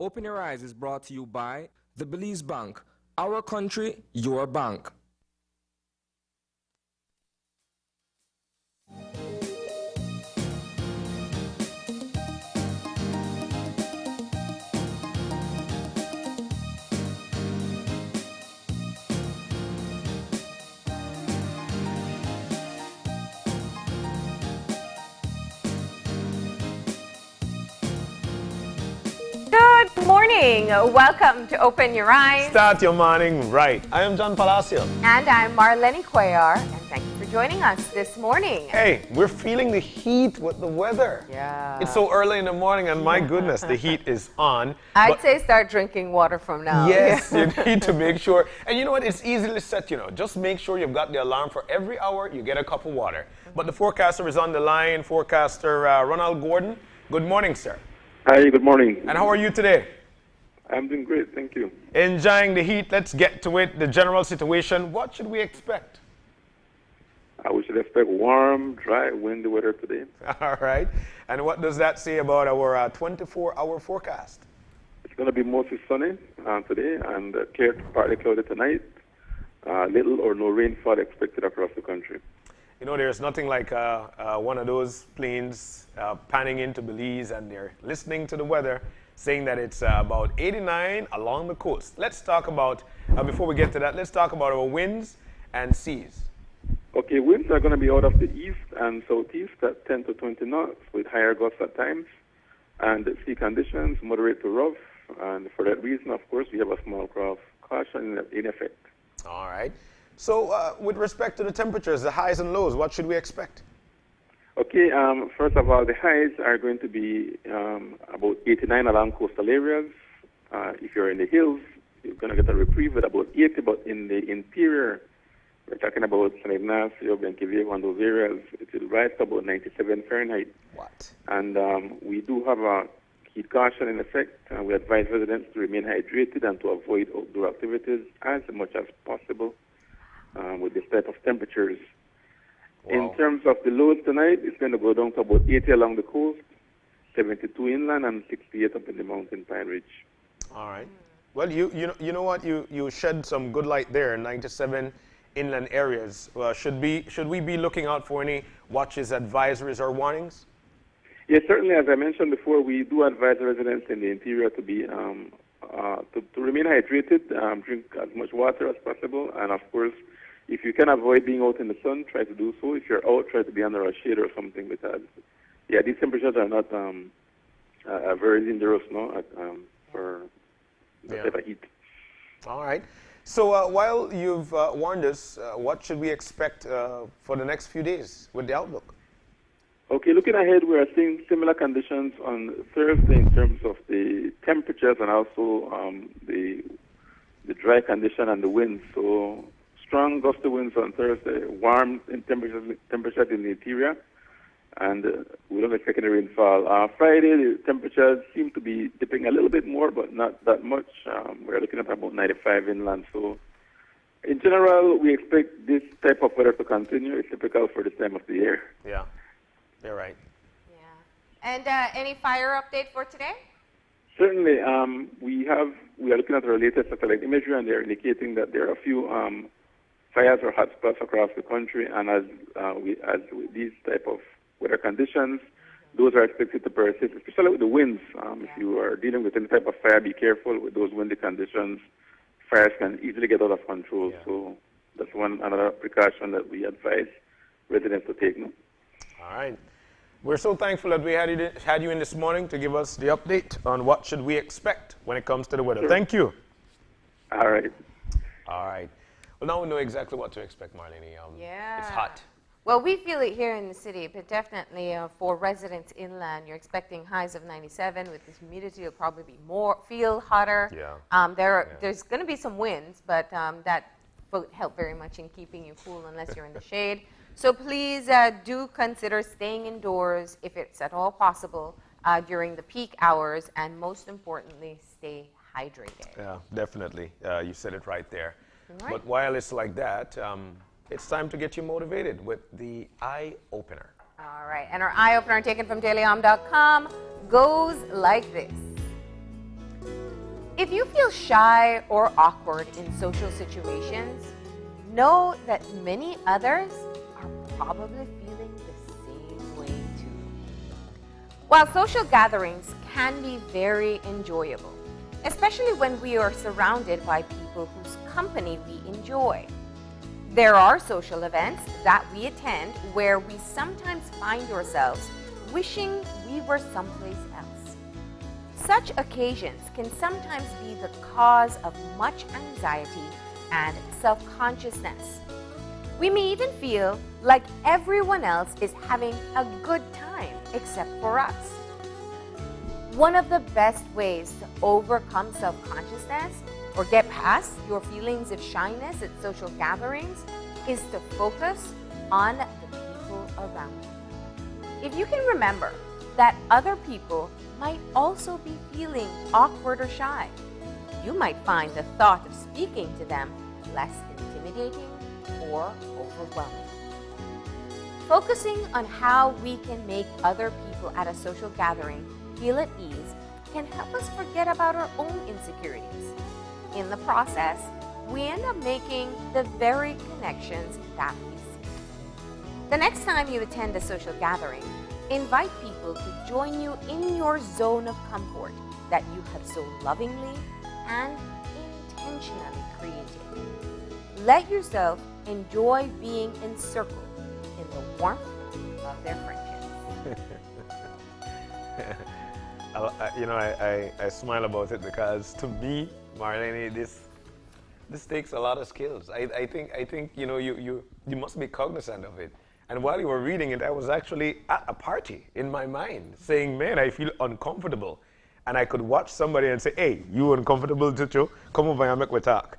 Open Your Eyes is brought to you by the Belize Bank. Our country, your bank. Good morning. Welcome to Open Your Eyes. Start your morning right. I am John Palacio. And I'm Marlene Cuellar. And thank you for joining us this morning. Hey, we're feeling the heat with the weather. Yeah. It's so early in the morning and my goodness, the heat is on. I'd say start drinking water from now. Yes, you need to make sure. And you know what? It's easily set, Just make sure you've got the alarm for every hour you get a cup of water. But the forecaster is on the line, forecaster Ronald Gordon. Good morning, sir. Hi, good morning. And how are you today? I'm doing great, thank you. Enjoying the heat. Let's get to it. The general situation. What should we expect? We should expect warm, dry, windy weather today. All right. And what does that say about our 24-hour forecast? It's going to be mostly sunny today and clear to partly cloudy tonight. Little or no rainfall expected across the country. There's nothing like one of those planes panning into Belize and they're listening to the weather, saying that it's about 89 along the coast. Let's talk about, before we get to that, let's talk about our winds and seas. Okay, winds are going to be out of the east and southeast at 10 to 20 knots with higher gusts at times. And the sea conditions moderate to rough. And for that reason, of course, we have a small craft caution in effect. All right. So with respect to the temperatures, the highs and lows, what should we expect? Okay, first of all, the highs are going to be about 89 along coastal areas. If you're in the hills, you're going to get a reprieve at about 80, but in the interior, we're talking about San Ignacio, Benqueville, and those areas, it will rise to about 97 Fahrenheit. What? And we do have a heat caution in effect. We advise residents to remain hydrated and to avoid outdoor activities as much as possible with this type of temperatures. Wow. In terms of the lows tonight, it's going to go down to about 80 along the coast, 72 inland, and 68 up in the mountain Pine Ridge. All right. Well, you know what? You shed some good light there. 97 inland areas. Should we be looking out for any watches, advisories, or warnings? Yes, certainly. As I mentioned before, we do advise residents in the interior to be to remain hydrated, drink as much water as possible, and of course, if you can avoid being out in the sun, try to do so. If you're out, try to be under a shade or something, because these temperatures are not very dangerous for that type of heat. All right. So while you've warned us, what should we expect for the next few days with the outlook? Okay, looking ahead, we are seeing similar conditions on Thursday in terms of the temperatures and also the dry condition and the winds. So strong gusty winds on Thursday, warm in temperatures in the interior, and we don't expect any rainfall. Friday, the temperatures seem to be dipping a little bit more, but not that much. We're looking at about 95 inland. So in general, we expect this type of weather to continue. It's typical for this time of the year. Yeah, you're right. Yeah. And any fire update for today? Certainly. We are looking at our latest satellite imagery, and they're indicating that there are a few fires or hotspots across the country, and as with these type of weather conditions, those are expected to persist, especially with the winds. If you are dealing with any type of fire, be careful with those windy conditions. Fires can easily get out of control. Yeah. So that's another precaution that we advise residents to take. No? All right. We're so thankful that we had you in this morning to give us the update on what should we expect when it comes to the weather. Sure. Thank you. All right. All right. Well, now we know exactly what to expect, Marlene. Yeah. It's hot. Well, we feel it here in the city, but definitely for residents inland, you're expecting highs of 97. With this humidity, it'll probably be feel hotter. Yeah. There's going to be some winds, but that won't help very much in keeping you cool unless you're in the shade. So please do consider staying indoors if it's at all possible during the peak hours, and most importantly, stay hydrated. Yeah, definitely. You said it right there. Right. But while it's like that, it's time to get you motivated with the Eye Opener. All right, and our eye opener taken from dailyom.com goes like this. If you feel shy or awkward in social situations, know that many others are probably feeling the same way too. While social gatherings can be very enjoyable, especially when we are surrounded by people whose company we enjoy, there are social events that we attend where we sometimes find ourselves wishing we were someplace else. Such occasions can sometimes be the cause of much anxiety and self-consciousness. We may even feel like everyone else is having a good time except for us. One of the best ways to overcome self-consciousness or get past your feelings of shyness at social gatherings is to focus on the people around you. If you can remember that other people might also be feeling awkward or shy, you might find the thought of speaking to them less intimidating or overwhelming. Focusing on how we can make other people at a social gathering feel at ease can help us forget about our own insecurities. In the process, we end up making the very connections that we seek. The next time you attend a social gathering, invite people to join you in your zone of comfort that you have so lovingly and intentionally created. Let yourself enjoy being encircled in the warmth of their friendship. I smile about it because to me, Marlene, this takes a lot of skills. I think you must be cognizant of it. And while you were reading it, I was actually at a party in my mind saying, man, I feel uncomfortable. And I could watch somebody and say, hey, you uncomfortable, Tucho? Come over and make we talk.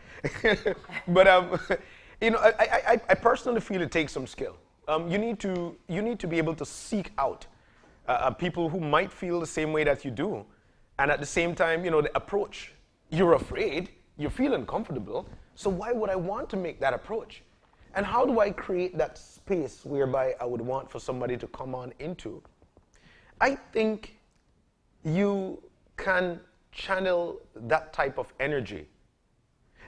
But, I personally feel it takes some skill. You need to be able to seek out people who might feel the same way that you do. And at the same time, the approach. You're afraid, you feel uncomfortable, so why would I want to make that approach? And how do I create that space whereby I would want for somebody to come on into? I think you can channel that type of energy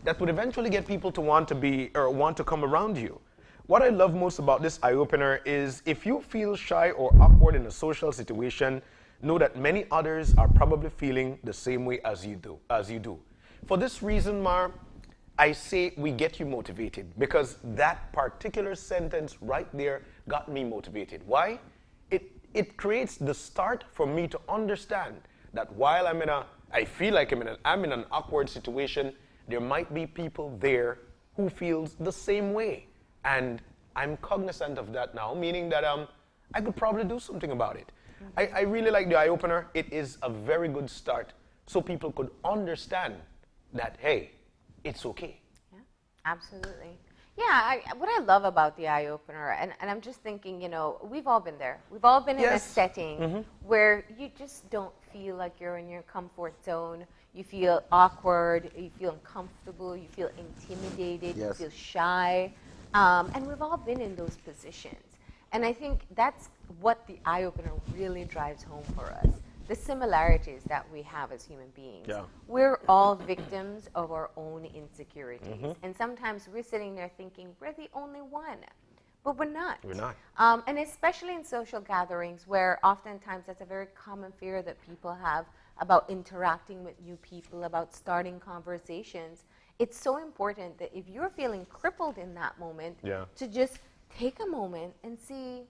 that would eventually get people to want to be or want to come around you. What I love most about this eye-opener is if you feel shy or awkward in a social situation, know that many others are probably feeling the same way as you do. For this reason, Mar, I say we get you motivated because that particular sentence right there got me motivated. Why? It creates the start for me to understand that while I feel like I'm in an awkward situation, there might be people there who feels the same way. And I'm cognizant of that now, meaning that I could probably do something about it. I really like the eye-opener. It is a very good start so people could understand that, hey, it's okay. Yeah, absolutely. Yeah, what I love about the eye-opener, and I'm just thinking, we've all been there. We've all been in a setting where you just don't feel like you're in your comfort zone. You feel awkward, you feel uncomfortable, you feel intimidated, you feel shy. And we've all been in those positions. And I think that's what the eye-opener really drives home for us. The similarities that we have as human beings. Yeah. We're all victims of our own insecurities. And sometimes we're sitting there thinking we're the only one. But we're not. We're not. And especially in social gatherings where oftentimes that's a very common fear that people have about interacting with new people, about starting conversations. It's so important that if you're feeling crippled in that moment, to just take a moment and see,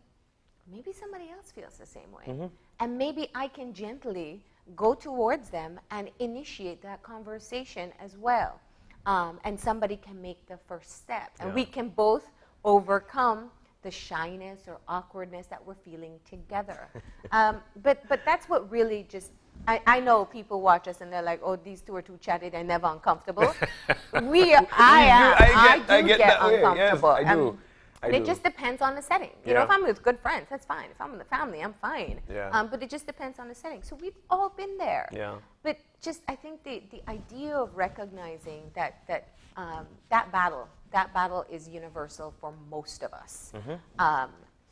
maybe somebody else feels the same way. And maybe I can gently go towards them and initiate that conversation as well. And somebody can make the first step. And we can both overcome the shyness or awkwardness that we're feeling together. But that's what really just, I know people watch us and they're like, oh, these two are too chatty, they're never uncomfortable. I do get uncomfortable. Yes, I do. And it just depends on the setting. You know, if I'm with good friends, that's fine. If I'm with the family, I'm fine. But it just depends on the setting. So we've all been there. But just, I think the idea of recognizing that battle is universal for most of us.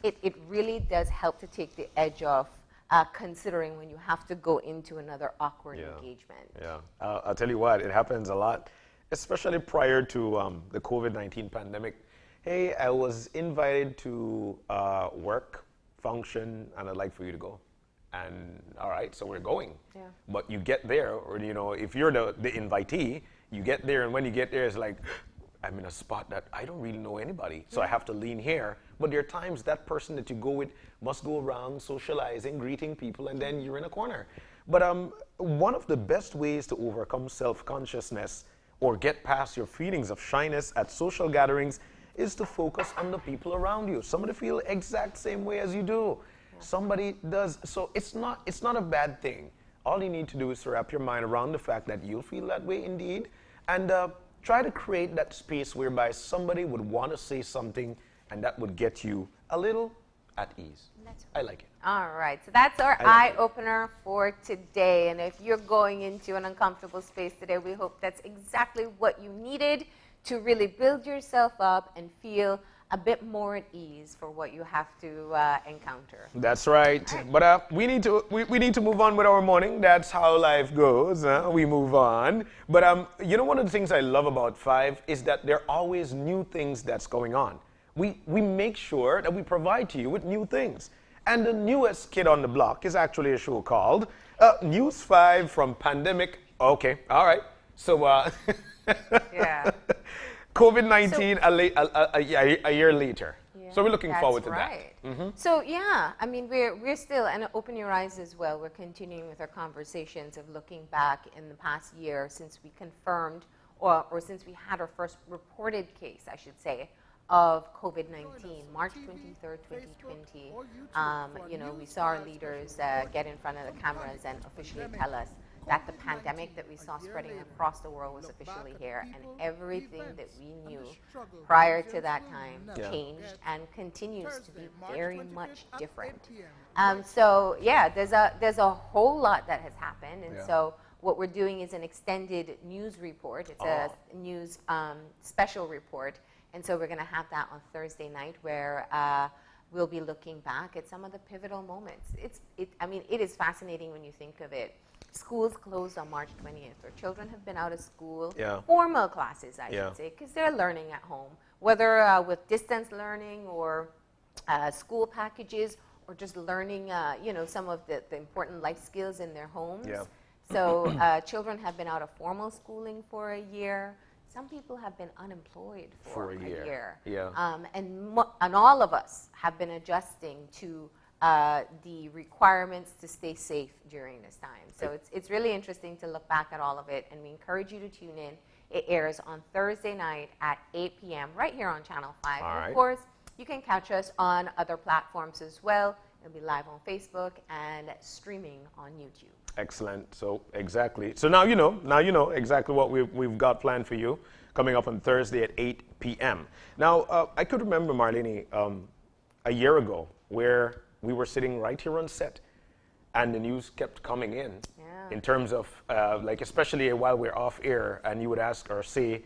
It really does help to take the edge off considering when you have to go into another awkward engagement. Yeah, I'll tell you what, it happens a lot, especially prior to the COVID-19 pandemic. Hey, I was invited to work function, and I'd like for you to go. And all right, so we're going. Yeah. But you get there, or if you're the invitee, you get there, and when you get there, it's like, I'm in a spot that I don't really know anybody, so I have to lean here. But there are times that person that you go with must go around socializing, greeting people, and then you're in a corner. But one of the best ways to overcome self-consciousness or get past your feelings of shyness at social gatherings is to focus on the people around you. Somebody feel exact same way as you do. Somebody does. So it's not a bad thing. All you need to do is to wrap your mind around the fact that you'll feel that way indeed, and try to create that space whereby somebody would want to say something, and that would get you a little at ease. I like it. All right, so that's our eye-opener for today. And if you're going into an uncomfortable space today, we hope that's exactly what you needed to really build yourself up and feel a bit more at ease for what you have to encounter. That's right. But we need to move on with our morning. That's how life goes. We move on. But one of the things I love about 5 is that there are always new things that's going on. We make sure that we provide to you with new things. And the newest kid on the block is actually a show called News 5 from Pandemic. Okay, all right. So yeah. COVID-19 a year later. Yeah, so we're looking forward to that. Mm-hmm. So yeah, I mean, we're still, and open your eyes as well, we're continuing with our conversations of looking back in the past year since we confirmed, or since we had our first reported case, I should say, of COVID-19, March 23rd, 2020. We saw our leaders get in front of the cameras and officially tell us that the pandemic that we saw spreading across the world was officially here, and everything that we knew prior to that time changed and continues to be very much different. So yeah, there's a whole lot that has happened, and so what we're doing is an extended news report. It's a news special report, and so we're going to have that on Thursday night, where we'll be looking back at some of the pivotal moments. It is fascinating when you think of it. Schools closed on March 20th. Our children have been out of school, formal classes, I should say, because they're learning at home, whether with distance learning or school packages, or just learning, some of the important life skills in their homes. Yeah. So children have been out of formal schooling for a year. Some people have been unemployed for a year. Yeah. And all of us have been adjusting to the requirements to stay safe during this time. So it's really interesting to look back at all of it, and we encourage you to tune in. It airs on Thursday night at 8 p.m. right here on Channel 5. And of course, you can catch us on other platforms as well. It'll be live on Facebook and streaming on YouTube. Excellent. So exactly. So now you know exactly what we've got planned for you coming up on Thursday at 8 p.m. Now, I could remember, Marlene, a year ago where we were sitting right here on set, and the news kept coming in terms of, especially while we're off air, and you would ask or say,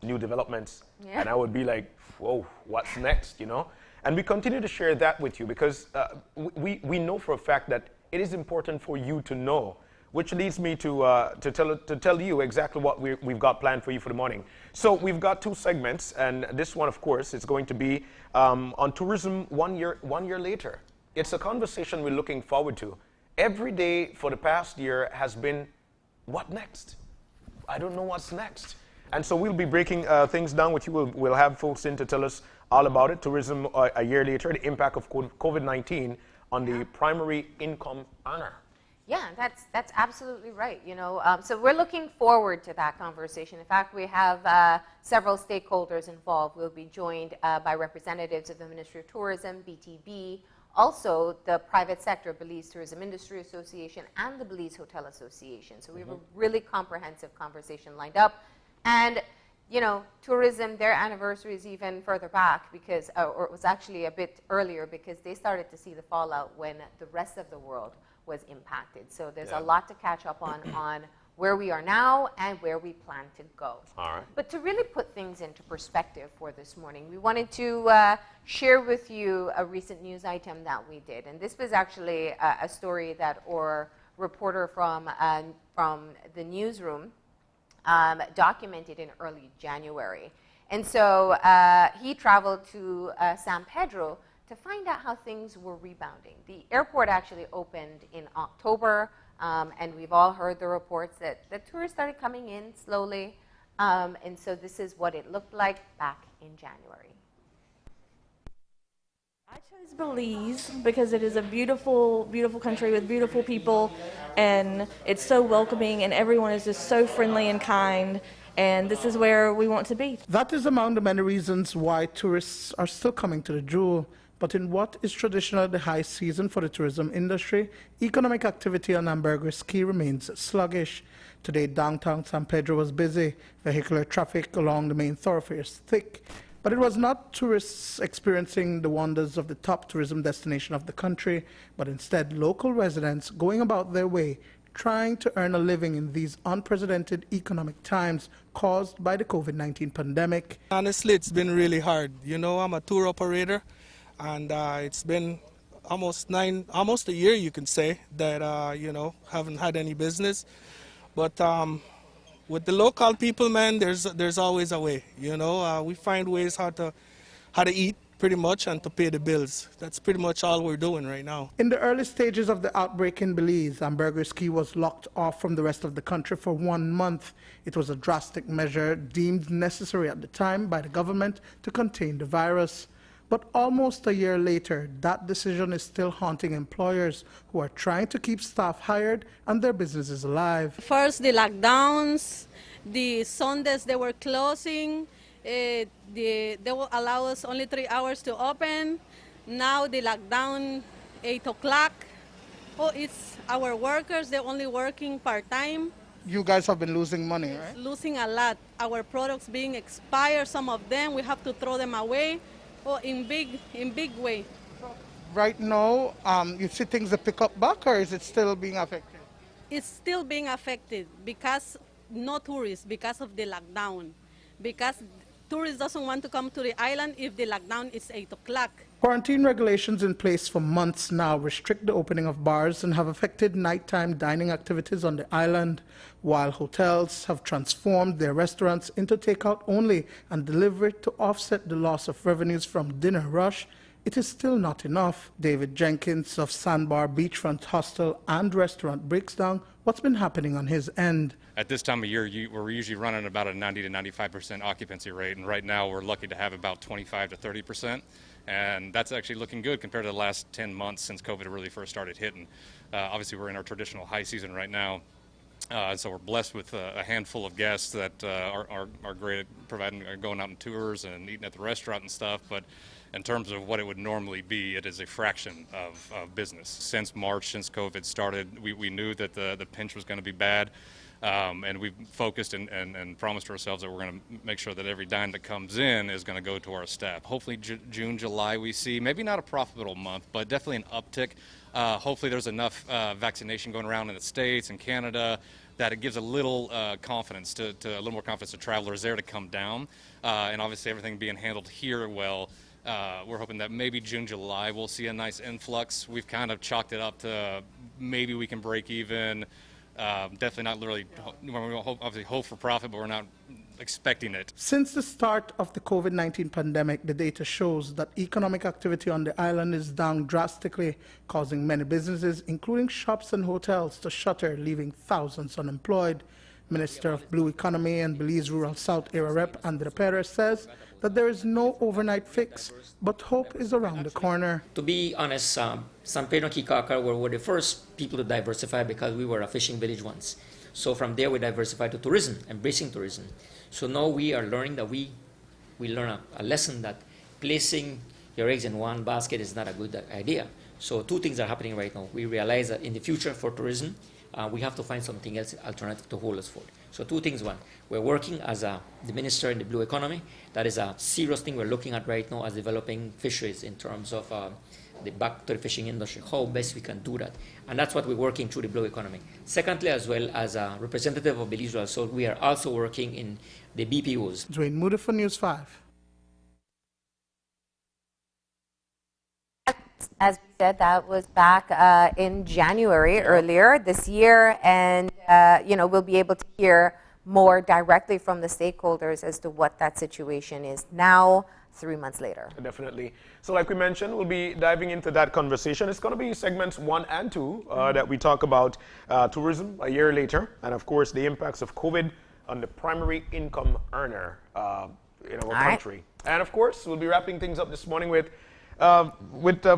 new developments, and I would be like, whoa, what's next, And we continue to share that with you because we know for a fact that it is important for you to know, which leads me to tell you exactly what we've got planned for you for the morning. So we've got 2 segments, and this one, of course, is going to be on tourism 1 year later. It's a conversation we're looking forward to. Every day for the past year has been, what next? I don't know what's next. And so we'll be breaking things down with you. We'll have folks in to tell us all about it. Tourism a year later, the impact of COVID-19 on the primary income earner. Yeah, that's absolutely right. So we're looking forward to that conversation. In fact, we have several stakeholders involved. We'll be joined by representatives of the Ministry of Tourism, BTB, also the private sector, Belize Tourism Industry Association, and the Belize Hotel Association. So we have a really comprehensive conversation lined up. And tourism, their anniversary is even further back because, or it was actually a bit earlier because they started to see the fallout when the rest of the world was impacted. So there's a lot to catch up on where we are now and where we plan to go. All right. But to really put things into perspective for this morning, we wanted to share with you a recent news item that we did. And this was actually a story that our reporter from the newsroom documented in early January. And so he traveled to San Pedro to find out how things were rebounding. The airport actually opened in October, and we've all heard the reports that the tourists started coming in slowly. And so this is what it looked like back in January. I chose Belize because it is a beautiful, beautiful country with beautiful people, and it's so welcoming, and everyone is just so friendly and kind, and this is where we want to be. That is among the many reasons why tourists are still coming to the Jewel. But in what is traditionally the high season for the tourism industry, economic activity on Ambergris Caye remains sluggish. Today, downtown San Pedro was busy. Vehicular traffic along the main thoroughfares thick. But it was not tourists experiencing the wonders of the top tourism destination of the country, but instead local residents going about their way, trying to earn a living in these unprecedented economic times caused by the COVID-19 pandemic. Honestly, it's been really hard. You know, I'm a tour operator, and it's been almost a year, you can say, that, you know, haven't had any business. But with the local people, man, there's always a way. You know, we find ways how to eat pretty much and to pay the bills. That's pretty much all we're doing right now. In the early stages of the outbreak in Belize, Ambergris Caye was locked off from the rest of the country for 1 month. It was a drastic measure deemed necessary at the time by the government to contain the virus. But almost a year later, that decision is still haunting employers who are trying to keep staff hired and their businesses alive. First, the lockdowns, the Sundays they were closing, they will allow us only 3 hours to open. Now the lockdown, 8 o'clock. Oh, it's our workers, they're only working part-time. You guys have been losing money, right? Losing a lot. Our products being expired, some of them, we have to throw them away. Oh, in big way. Right now, you see things that pick up back, or is it still being affected? It's still being affected because no tourists, because of the lockdown. Because tourists doesn't want to come to the island if the lockdown is 8 o'clock. Quarantine regulations in place for months now restrict the opening of bars and have affected nighttime dining activities on the island, while hotels have transformed their restaurants into takeout only and delivery to offset the loss of revenues from dinner rush. It is still not enough. David Jenkins of Sandbar Beachfront Hostel and Restaurant breaks down what's been happening on his end. At this time of year, we're usually running about a 90 to 95% occupancy rate, and right now we're lucky to have about 25 to 30%. And that's actually looking good compared to the last 10 months since COVID really first started hitting. Obviously, we're in our traditional high season right now. So we're blessed with a handful of guests that are great at providing, going out on tours and eating at the restaurant and stuff. But in terms of what it would normally be, it is a fraction of business. Since March, since COVID started, we knew that the pinch was going to be bad. And we've focused and promised ourselves that we're going to make sure that every dime that comes in is going to go to our staff. Hopefully June, July we see, maybe not a profitable month, but definitely an uptick. Hopefully there's enough vaccination going around in the States and Canada that it gives a little confidence to a little more confidence to travelers there to come down. And obviously everything being handled here well, we're hoping that maybe June, July we'll see a nice influx. We've kind of chalked it up to maybe we can break even. Definitely not literally, obviously hope for profit, but we're not expecting it. Since the start of the COVID-19 pandemic, the data shows that economic activity on the island is down drastically, causing many businesses, including shops and hotels, to shutter, leaving thousands unemployed. Minister of Blue Economy and Belize Rural South Area Rep Andre Perez says that there is no overnight fix, but hope is around the corner. To be honest, San Pedro and Kikaka were the first people to diversify because we were a fishing village once. So from there we diversified to tourism, embracing tourism. So now we are learning that we learn a lesson that placing your eggs in one basket is not a good idea. So two things are happening right now. We realize that in the future for tourism, we have to find something else alternative to hold us forward. So two things. One, we're working as the minister in the blue economy. That is a serious thing we're looking at right now as developing fisheries in terms of back to the fishing industry, how best we can do that. And that's what we're working through the Blue Economy. Secondly, as well, as a representative of Belize, so we are also working in the BPOs. Dwayne Moody for News 5. As we said, that was back in January earlier this year, and we'll be able to hear more directly from the stakeholders as to what that situation is now, 3 months later. Definitely. So like we mentioned, we'll be diving into that conversation. It's going to be segments 1 and 2 that we talk about tourism a year later, and of course the impacts of COVID on the primary income earner in our country. And of course, we'll be wrapping things up this morning with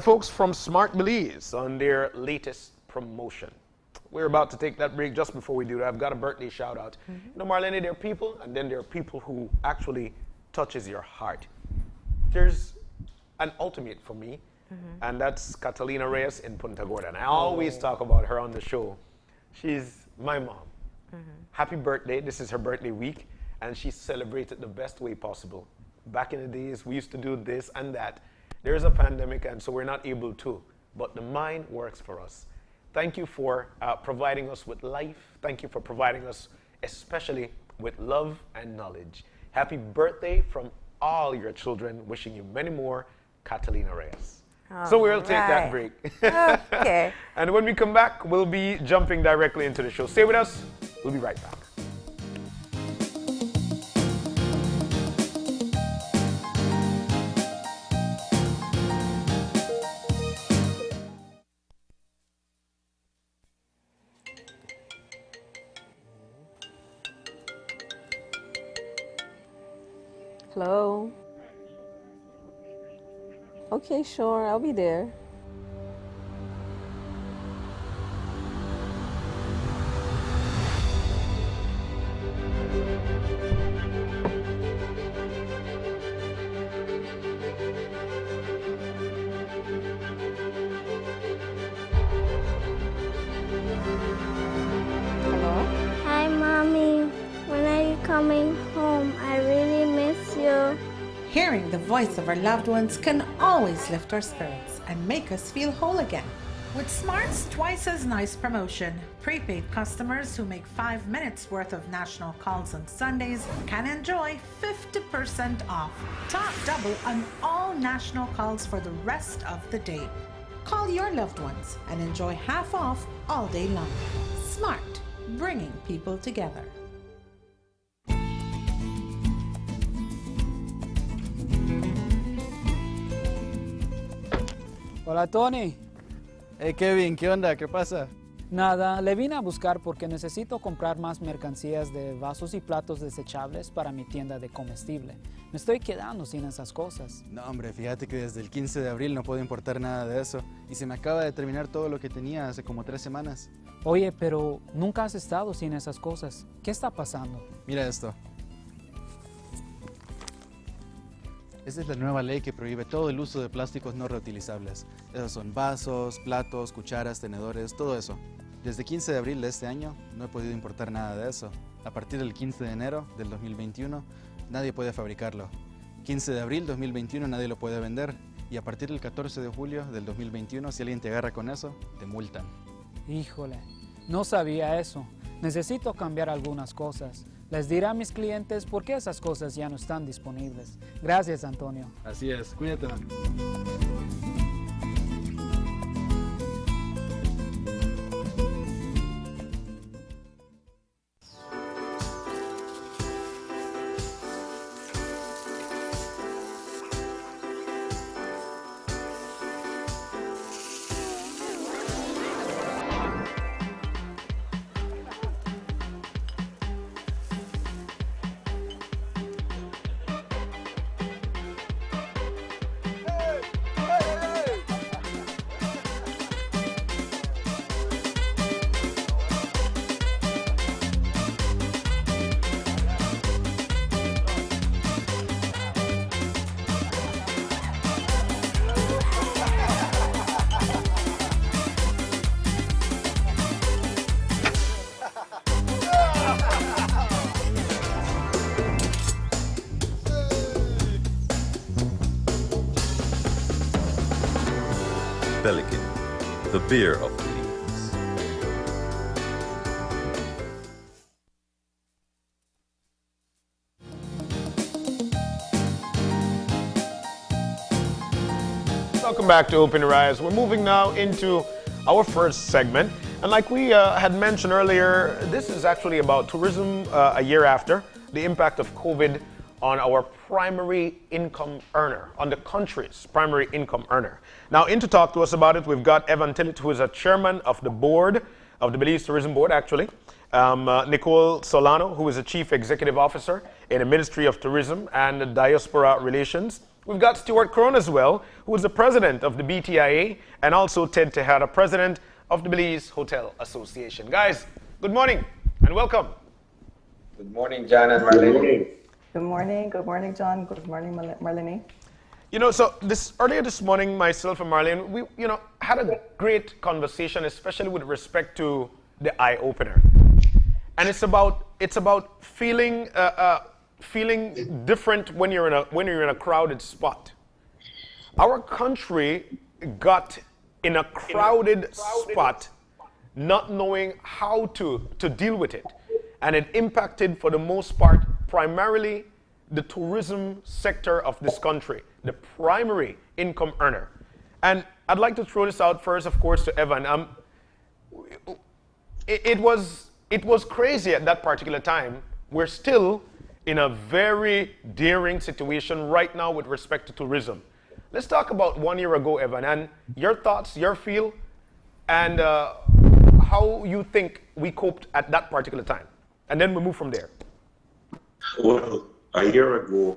folks from Smart Belize on their latest promotion. We're about to take that break. Just before we do that, I've got a birthday shout out. You know, Marlene, there are people, and then there are people who actually touches your heart. There's an ultimate for me, and that's Catalina Reyes in Punta Gorda. And I always talk about her on the show. She's my mom. Happy birthday. This is her birthday week, and she celebrated the best way possible. Back in the days, we used to do this and that. There's a pandemic, and so we're not able to, but the mind works for us. Thank you for providing us with life. Thank you for providing us especially with love and knowledge. Happy birthday from all your children. Wishing you many more, Catalina Reyes. So we'll take that break. Okay. And when we come back, we'll be jumping directly into the show. Stay with us. We'll be right back. Hello? Okay, sure, I'll be there. Hello? Hi, Mommy. When are you coming home? I really miss you. Hearing the voice of our loved ones can always lift our spirits and make us feel whole again. With Smart's twice as nice promotion, prepaid customers who make 5 minutes worth of national calls on Sundays can enjoy 50% off. Top double on all national calls for the rest of the day. Call your loved ones and enjoy half off all day long. Smart, bringing people together. Hola, Tony. Hey, Kevin, ¿qué onda? ¿Qué pasa? Nada, le vine a buscar porque necesito comprar más mercancías de vasos y platos desechables para mi tienda de comestible. Me estoy quedando sin esas cosas. No, hombre, fíjate que desde el 15 de abril no puedo importar nada de eso. Y se me acaba de terminar todo lo que tenía hace como 3 semanas. Oye, pero nunca has estado sin esas cosas. ¿Qué está pasando? Mira esto. Esta es la nueva ley que prohíbe todo el uso de plásticos no reutilizables. Esos son vasos, platos, cucharas, tenedores, todo eso. Desde 15 de abril de este año no he podido importar nada de eso. A partir del 15 de enero del 2021 nadie puede fabricarlo. 15 de abril 2021 nadie lo puede vender. Y a partir del 14 de julio del 2021 si alguien te agarra con eso, te multan. Híjole, no sabía eso. Necesito cambiar algunas cosas. Les diré a mis clientes por qué esas cosas ya no están disponibles. Gracias, Antonio. Así es, cuídate. Pelican, the beer of Belize. Welcome back to Open Your Eyes. We're moving now into our first segment. And like we had mentioned earlier, this is actually about tourism a year after the impact of COVID on our primary income earner, on the country's primary income earner. Now, in to talk to us about it, we've got Evan Tillett, who is a chairman of the board, of the Belize Tourism Board, actually. Nicole Solano, who is a chief executive officer in the Ministry of Tourism and Diaspora Relations. We've got Stuart Crone as well, who is the president of the BTIA, and also Ted Tejada, president of the Belize Hotel Association. Guys, good morning and welcome. Good morning, John and Marlene. Good morning. Good morning, John. Good morning, Marlene. You know, so earlier this morning, myself and Marlene, we had a great conversation, especially with respect to the eye opener, and it's about feeling different when you're in a crowded spot. Our country got in a crowded spot, not knowing how to deal with it, and it impacted, for the most part, primarily the tourism sector of this country, the primary income earner. And I'd like to throw this out first, of course, to Evan. It was crazy at that particular time. We're still in a very daring situation right now with respect to tourism. Let's talk about 1 year ago, Evan, and your thoughts, your feel, and how you think we coped at that particular time. And then we move from there. Well, a year ago,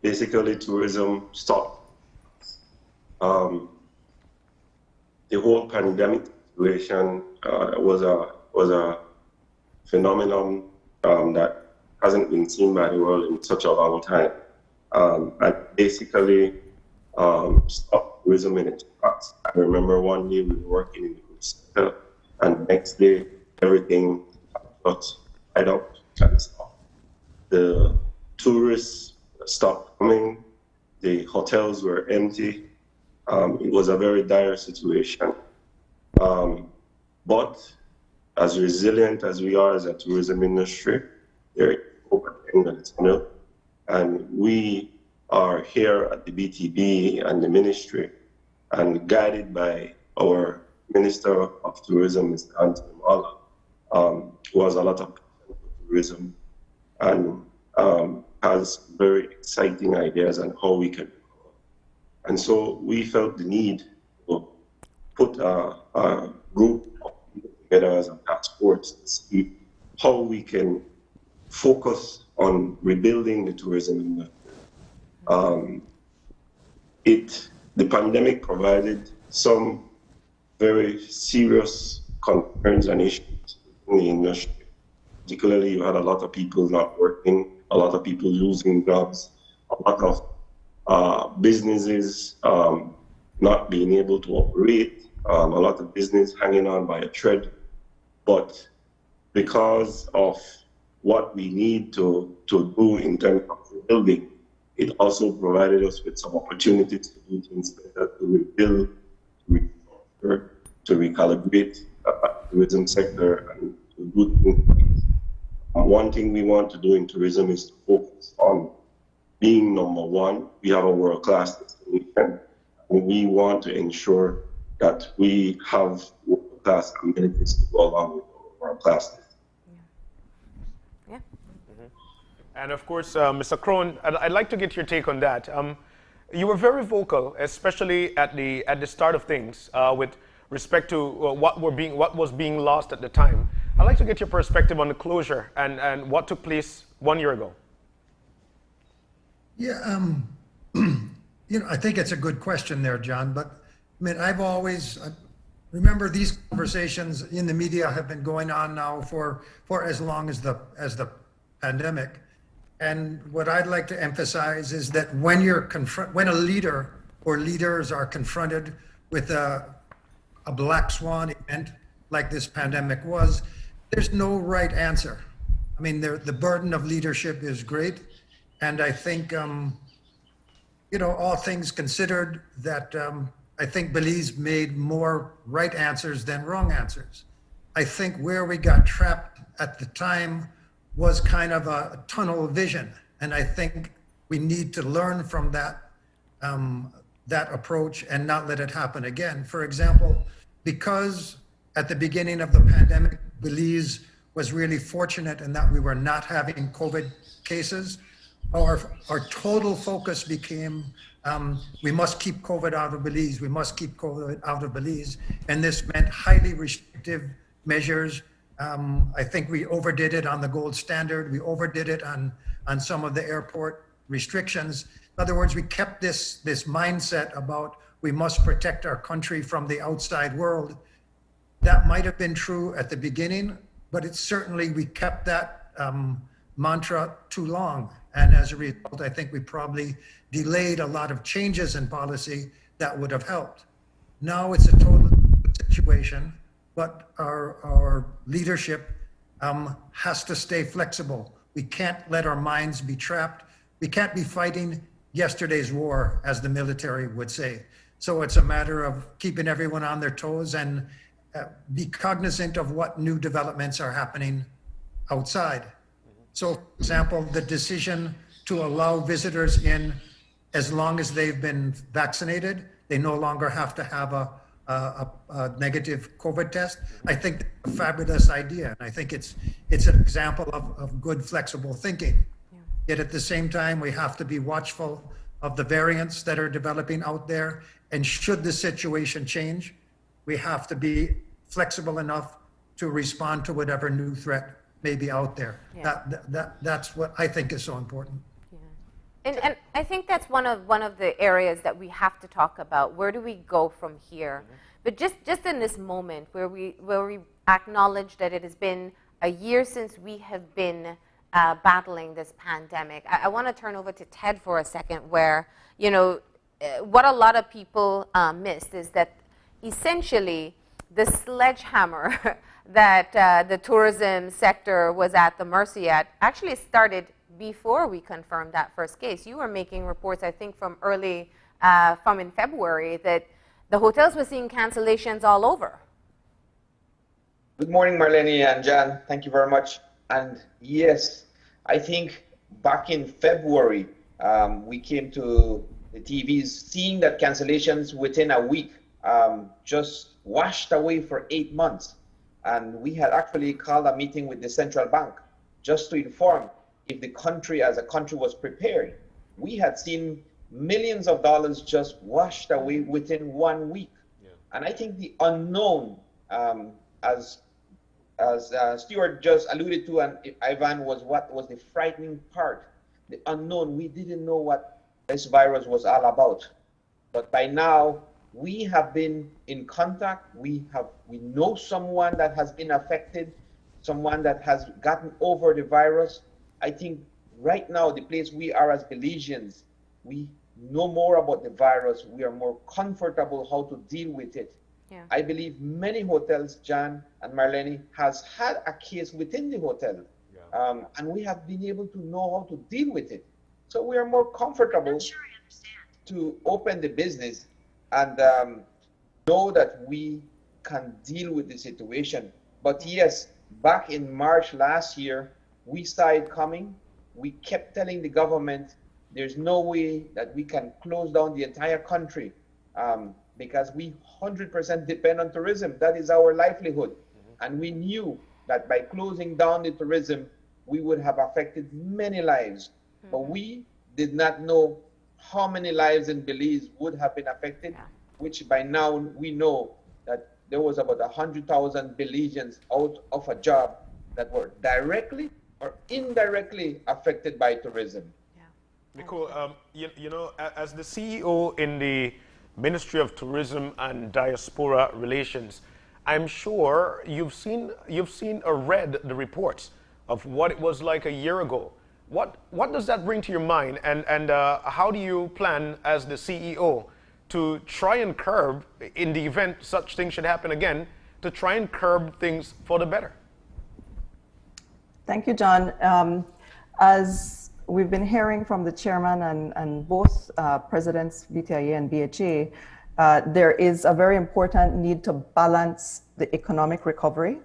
basically tourism stopped. The whole pandemic situation was a phenomenon that hasn't been seen by the world in such a long time. And basically stopped tourism in its tracks. I remember one day we were working in the cruise sector, and the next day everything got tied up and stopped. The tourists stopped coming, the hotels were empty. It was a very dire situation. But as resilient as we are as a tourism industry, there is hope at the end of the tunnel. And we are here at the BTB and the ministry, and guided by our Minister of Tourism, Mr. Anthony Mala, who has a lot of passion for tourism and has very exciting ideas on how we can. And so we felt the need to put a group of people together as a task force to see how we can focus on rebuilding the tourism industry. The pandemic provided some very serious concerns and issues in the industry. Particularly, you had a lot of people not working, a lot of people losing jobs, a lot of businesses not being able to operate, a lot of business hanging on by a thread. But because of what we need to do in terms of rebuilding, it also provided us with some opportunities to do things better, to rebuild, to restructure, to recalibrate the tourism sector and to do things right. One thing we want to do in tourism is to focus on being number one. We have a world-class destination, and we want to ensure that we have world-class amenities to go along with our world-class destination. And of course, Mr. Crone, I'd like to get your take on that. You were very vocal, especially at the start of things, with respect to what was being lost at the time. I'd like to get your perspective on the closure and what took place 1 year ago. Yeah, I think it's a good question there, John. But I mean, I remember these conversations in the media have been going on now for as long as the pandemic. And what I'd like to emphasize is that when a leader or leaders are confronted with a black swan event like this pandemic was, there's no right answer. I mean, the burden of leadership is great. And I think, all things considered, that I think Belize made more right answers than wrong answers. I think where we got trapped at the time was kind of a tunnel vision. And I think we need to learn from that, that approach and not let it happen again. For example, because at the beginning of the pandemic, Belize was really fortunate in that we were not having COVID cases, our total focus became we must keep COVID out of Belize. We must keep COVID out of Belize. And this meant highly restrictive measures. I think we overdid it on the gold standard. We overdid it on some of the airport restrictions. In other words, we kept this mindset about we must protect our country from the outside world. That might have been true at the beginning, but it's certainly we kept that mantra too long. And as a result, I think we probably delayed a lot of changes in policy that would have helped. Now it's a total situation, but our leadership has to stay flexible. We can't let our minds be trapped. We can't be fighting yesterday's war, as the military would say. So it's a matter of keeping everyone on their toes and be cognizant of what new developments are happening outside. So, for example, the decision to allow visitors in as long as they've been vaccinated, they no longer have to have a negative COVID test. I think that's a fabulous idea. And I think it's an example of good flexible thinking. Yeah. Yet at the same time, we have to be watchful of the variants that are developing out there. And should the situation change, we have to be flexible enough to respond to whatever new threat may be out there. Yeah. That's what I think is so important. Yeah. And I think that's one of the areas that we have to talk about. Where do we go from here? Mm-hmm. But just in this moment where we acknowledge that it has been a year since we have been battling this pandemic, I want to turn over to Ted for a second, where, you know, what a lot of people missed is that essentially the sledgehammer that the tourism sector was at the mercy at actually started before we confirmed that first case. You were making reports, I think, from in February, that the hotels were seeing cancellations all over. Good morning, Marlene and Jan. Thank you very much. And yes, I think back in February, we came to the TVs seeing that cancellations within a week just washed away for 8 months. And we had actually called a meeting with the central bank just to inform if the country as a country was prepared. We had seen millions of dollars just washed away within 1 week. Yeah. And I think the unknown, as Stuart just alluded to, and Ivan, was what was the frightening part. The unknown, we didn't know what this virus was all about. But by now, we have been in contact. We know someone that has been affected, someone that has gotten over the virus. I think right now, the place we are as Belizeans, we know more about the virus. We are more comfortable how to deal with it. Yeah. I believe many hotels, Jan and Marlene, has had a case within the hotel. Yeah. And we have been able to know how to deal with it. So we are more comfortable to open the business and know that we can deal with the situation. But yes, back in March last year, we saw it coming. We kept telling the government there's no way that we can close down the entire country because we 100% depend on tourism. That is our livelihood. Mm-hmm. And we knew that by closing down the tourism, we would have affected many lives. Mm-hmm. But we did not know how many lives in Belize would have been affected, which by now we know that there was about 100,000 Belizeans out of a job that were directly or indirectly affected by tourism. Yeah. Nicole, you know, as the CEO in the Ministry of Tourism and Diaspora Relations, I'm sure you've seen or read the reports of what it was like a year ago. What does that bring to your mind, and how do you plan as the CEO to try and curb, in the event such things should happen again, to try and curb things for the better? Thank you, John. As we've been hearing from the chairman and both presidents, BTIA and BHA, There is a very important need to balance the economic recovery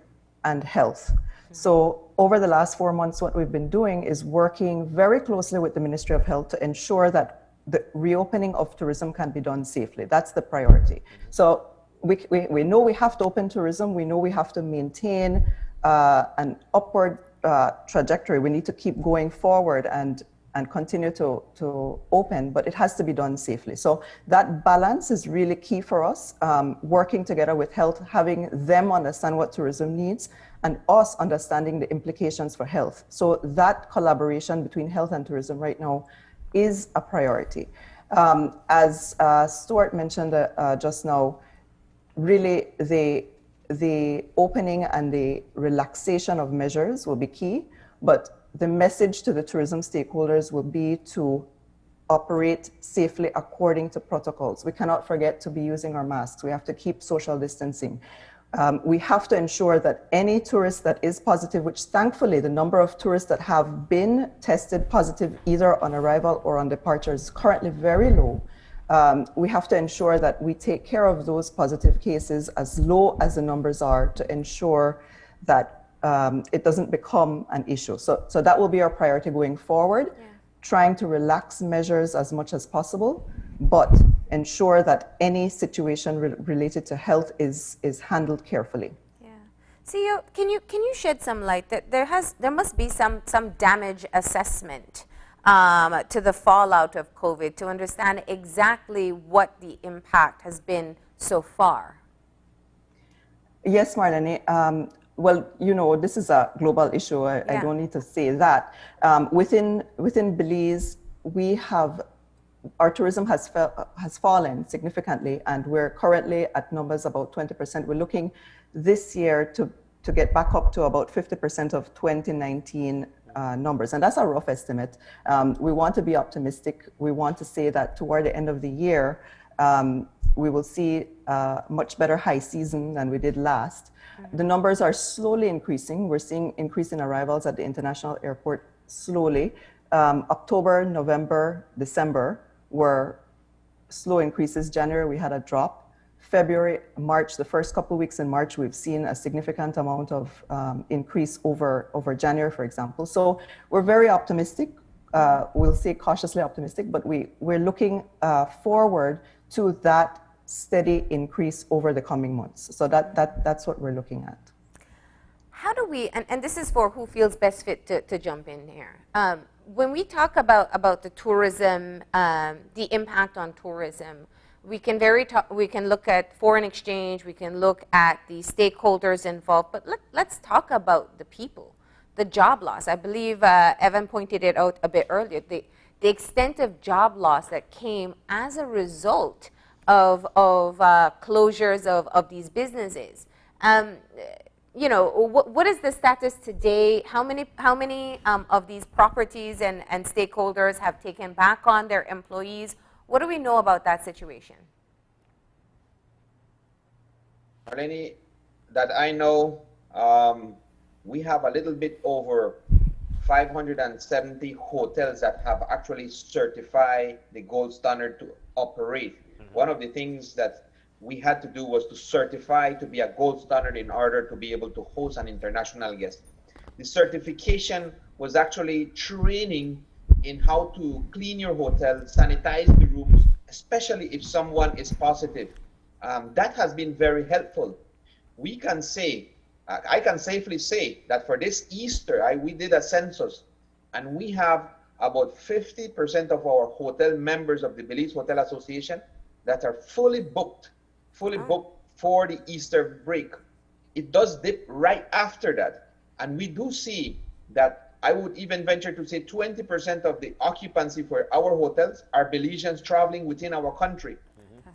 and health. So over the last 4 months, what we've been doing is working very closely with the Ministry of Health to ensure that the reopening of tourism can be done safely. That's the priority. So we know we have to open tourism. We know we have to maintain an upward trajectory. We need to keep going forward and continue to open, but it has to be done safely. So that balance is really key for us, working together with health, having them understand what tourism needs, and us understanding the implications for health. So that collaboration between health and tourism right now is a priority. As Stuart mentioned just now, really the opening and the relaxation of measures will be key, but the message to the tourism stakeholders will be to operate safely according to protocols. We cannot forget to be using our masks. We have to keep social distancing. We have to ensure that any tourist that is positive, which thankfully the number of tourists that have been tested positive either on arrival or on departure is currently very low. We have to ensure that we take care of those positive cases as low as the numbers are to ensure that it doesn't become an issue. So that will be our priority going forward, trying to relax measures as much as possible, but ensure that any situation related to health is handled carefully. Yeah. CEO, can you shed some light that there must be some damage assessment to the fallout of COVID to understand exactly what the impact has been so far? Yes, Marlene. Well, you know, this is a global issue. I don't need to say that. Within Belize, our tourism has fallen significantly, and we're currently at numbers about 20%. We're looking this year to get back up to about 50% of 2019 numbers, and that's a rough estimate. We want to be optimistic. We want to say that toward the end of the year, we will see a much better high season than we did last. The numbers are slowly increasing. We're seeing increase in arrivals at the international airport slowly. October, November, December were slow increases. January, we had a drop. February, March, the first couple of weeks in March, we've seen a significant amount of increase over January, for example. So we're very optimistic. We'll say cautiously optimistic, but we're looking forward to that steady increase over the coming months. So that's what we're looking at. How do we, and this is for who feels best fit to jump in here. When we talk about the tourism, the impact on tourism, we can look at foreign exchange, we can look at the stakeholders involved, but let's talk about the people, the job loss. I believe Evan pointed it out a bit earlier, the extent of job loss that came as a result of closures of these businesses. You know, what is the status today? How many of these properties and stakeholders have taken back on their employees? What do we know about that situation? Marlene, that I know, we have a little bit over 570 hotels that have actually certified the gold standard to operate. One of the things that we had to do was to certify to be a gold standard in order to be able to host an international guest. The certification was actually training in how to clean your hotel, sanitize the rooms, especially if someone is positive. That has been very helpful. We can say, I can safely say that for this Easter, we did a census, and we have about 50% of our hotel members of the Belize Hotel Association that are fully booked for the Easter break. It does dip right after that. And we do see that I would even venture to say 20% of the occupancy for our hotels are Belizeans traveling within our country.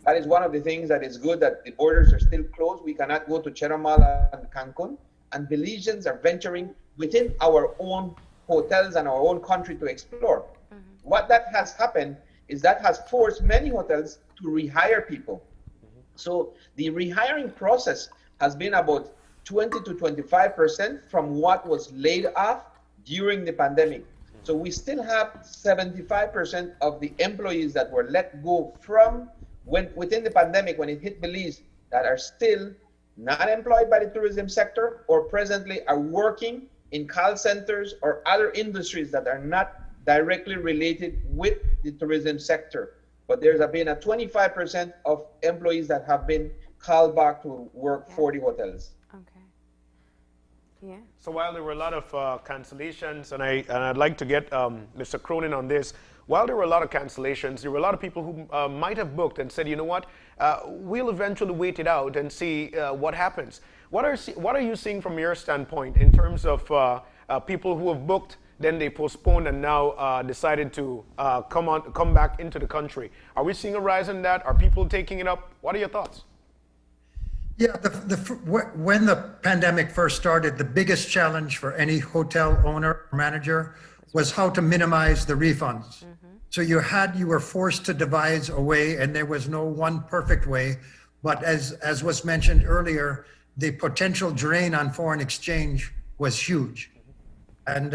That is one of the things that is good, that the borders are still closed. We cannot go to Chetumal and Cancun, and Belizeans are venturing within our own hotels and our own country to explore. What that has happened is that has forced many hotels to rehire people. So the rehiring process has been about 20 to 25% from what was laid off during the pandemic. So we still have 75% of the employees that were let go from when within the pandemic, when it hit Belize, that are still not employed by the tourism sector or presently are working in call centers or other industries that are not directly related with the tourism sector. But there's been a 25% of employees that have been called back to work for the hotels. Okay. Yeah. So while there were a lot of cancellations, and I'd like to get Mr. Cronin on this, while there were a lot of cancellations, there were a lot of people who might have booked and said, you know what, we'll eventually wait it out and see what happens. What are you seeing from your standpoint in terms of people who have booked, then they postponed and now decided to come back into the country? Are we seeing a rise in that? Are people taking it up? What are your thoughts? Yeah, when the pandemic first started, the biggest challenge for any hotel owner or manager was how to minimize the refunds. So you were forced to devise a way, and there was no one perfect way. But as was mentioned earlier, the potential drain on foreign exchange was huge. And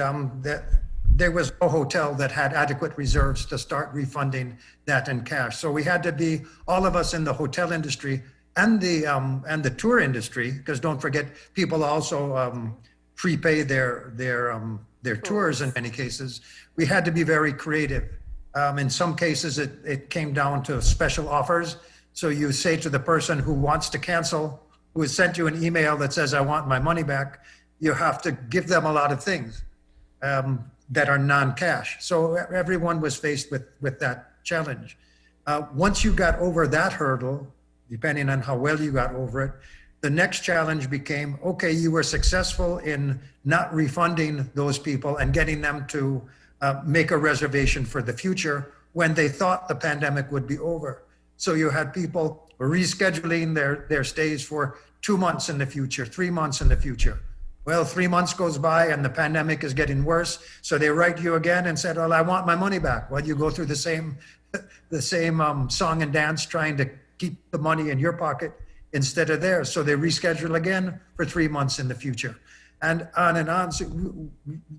there was no hotel that had adequate reserves to start refunding that in cash. So we had to be, all of us in the hotel industry and the tour industry, because don't forget, people also prepay their tours in many cases. We had to be very creative. In some cases, it came down to special offers. So you say to the person who wants to cancel, who has sent you an email that says, I want my money back, you have to give them a lot of things that are non-cash. So everyone was faced with that challenge. Once you got over that hurdle, depending on how well you got over it, the next challenge became, okay, you were successful in not refunding those people and getting them to make a reservation for the future when they thought the pandemic would be over. So you had people rescheduling their stays for 2 months in the future, 3 months in the future. Well, 3 months goes by and the pandemic is getting worse. So they write you again and said, well, I want my money back. Well, you go through the same song and dance trying to keep the money in your pocket instead of theirs. So they reschedule again for 3 months in the future. And on. So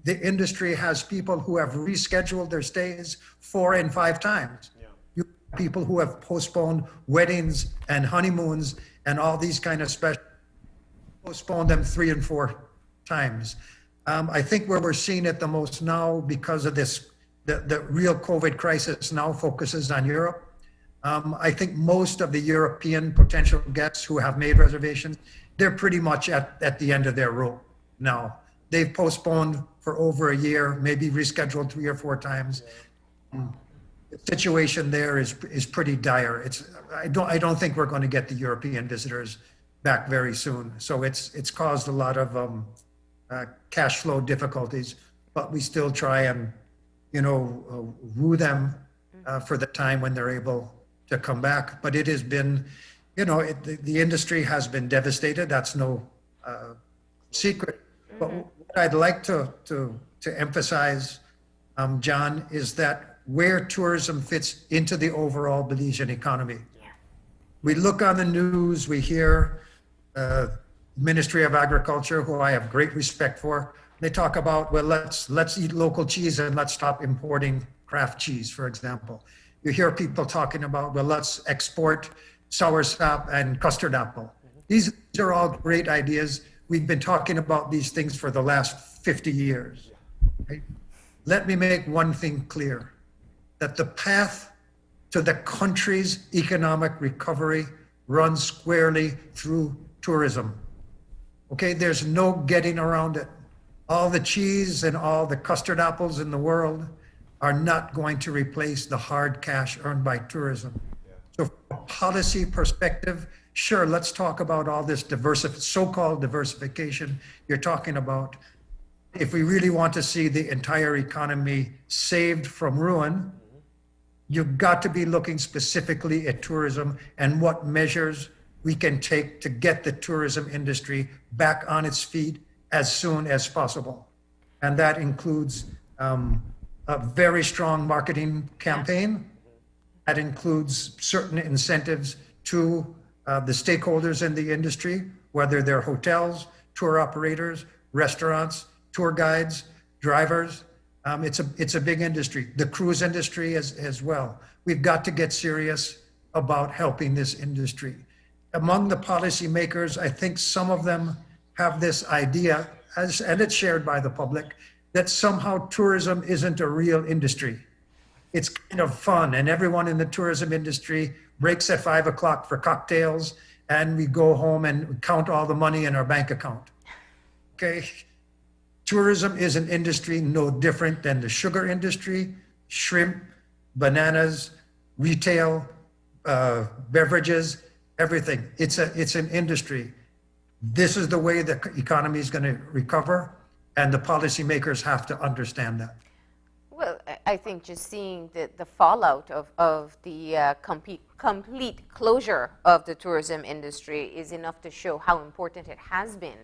the industry has people who have rescheduled their stays 4 and 5 times. Yeah. You have people who have postponed weddings and honeymoons and all these kind of special, postponed them 3 and 4 times. I think where we're seeing it the most now because of this, the real COVID crisis now focuses on Europe. I think most of the European potential guests who have made reservations, they're pretty much at the end of their rope now. They've postponed for over a year, maybe rescheduled 3 or 4 times. The situation there is pretty dire. I don't think we're going to get the European visitors back very soon. So it's caused a lot of cash flow difficulties, but we still try and woo them for the time when they're able to come back. But it has been, the industry has been devastated. That's no secret. But what I'd like to emphasize, John, is that where tourism fits into the overall Belizean economy. Yeah. We look on the news, we hear Ministry of Agriculture, who I have great respect for. They talk about, well, let's eat local cheese and let's stop importing craft cheese, for example. You hear people talking about, well, let's export soursop and custard apple. These are all great ideas. We've been talking about these things for the last 50 years. Right? Let me make one thing clear, that the path to the country's economic recovery runs squarely through tourism. Okay, there's no getting around it. All the cheese and all the custard apples in the world are not going to replace the hard cash earned by tourism. Yeah. So from a policy perspective, sure, let's talk about all this so-called diversification you're talking about. If we really want to see the entire economy saved from ruin, you've got to be looking specifically at tourism and what measures we can take to get the tourism industry back on its feet as soon as possible. And that includes a very strong marketing campaign. That includes certain incentives to the stakeholders in the industry, whether they're hotels, tour operators, restaurants, tour guides, drivers. It's a big industry. The cruise industry as well. We've got to get serious about helping this industry. Among the policymakers, I think some of them have this idea, and it's shared by the public, that somehow tourism isn't a real industry. It's kind of fun, and everyone in the tourism industry breaks at 5 o'clock for cocktails, and we go home and count all the money in our bank account. Okay? Tourism is an industry no different than the sugar industry, shrimp, bananas, retail, beverages, everything. It's an industry. This is the way the economy is going to recover, and the policymakers have to understand that. Well, I think just seeing the fallout of the complete closure of the tourism industry is enough to show how important it has been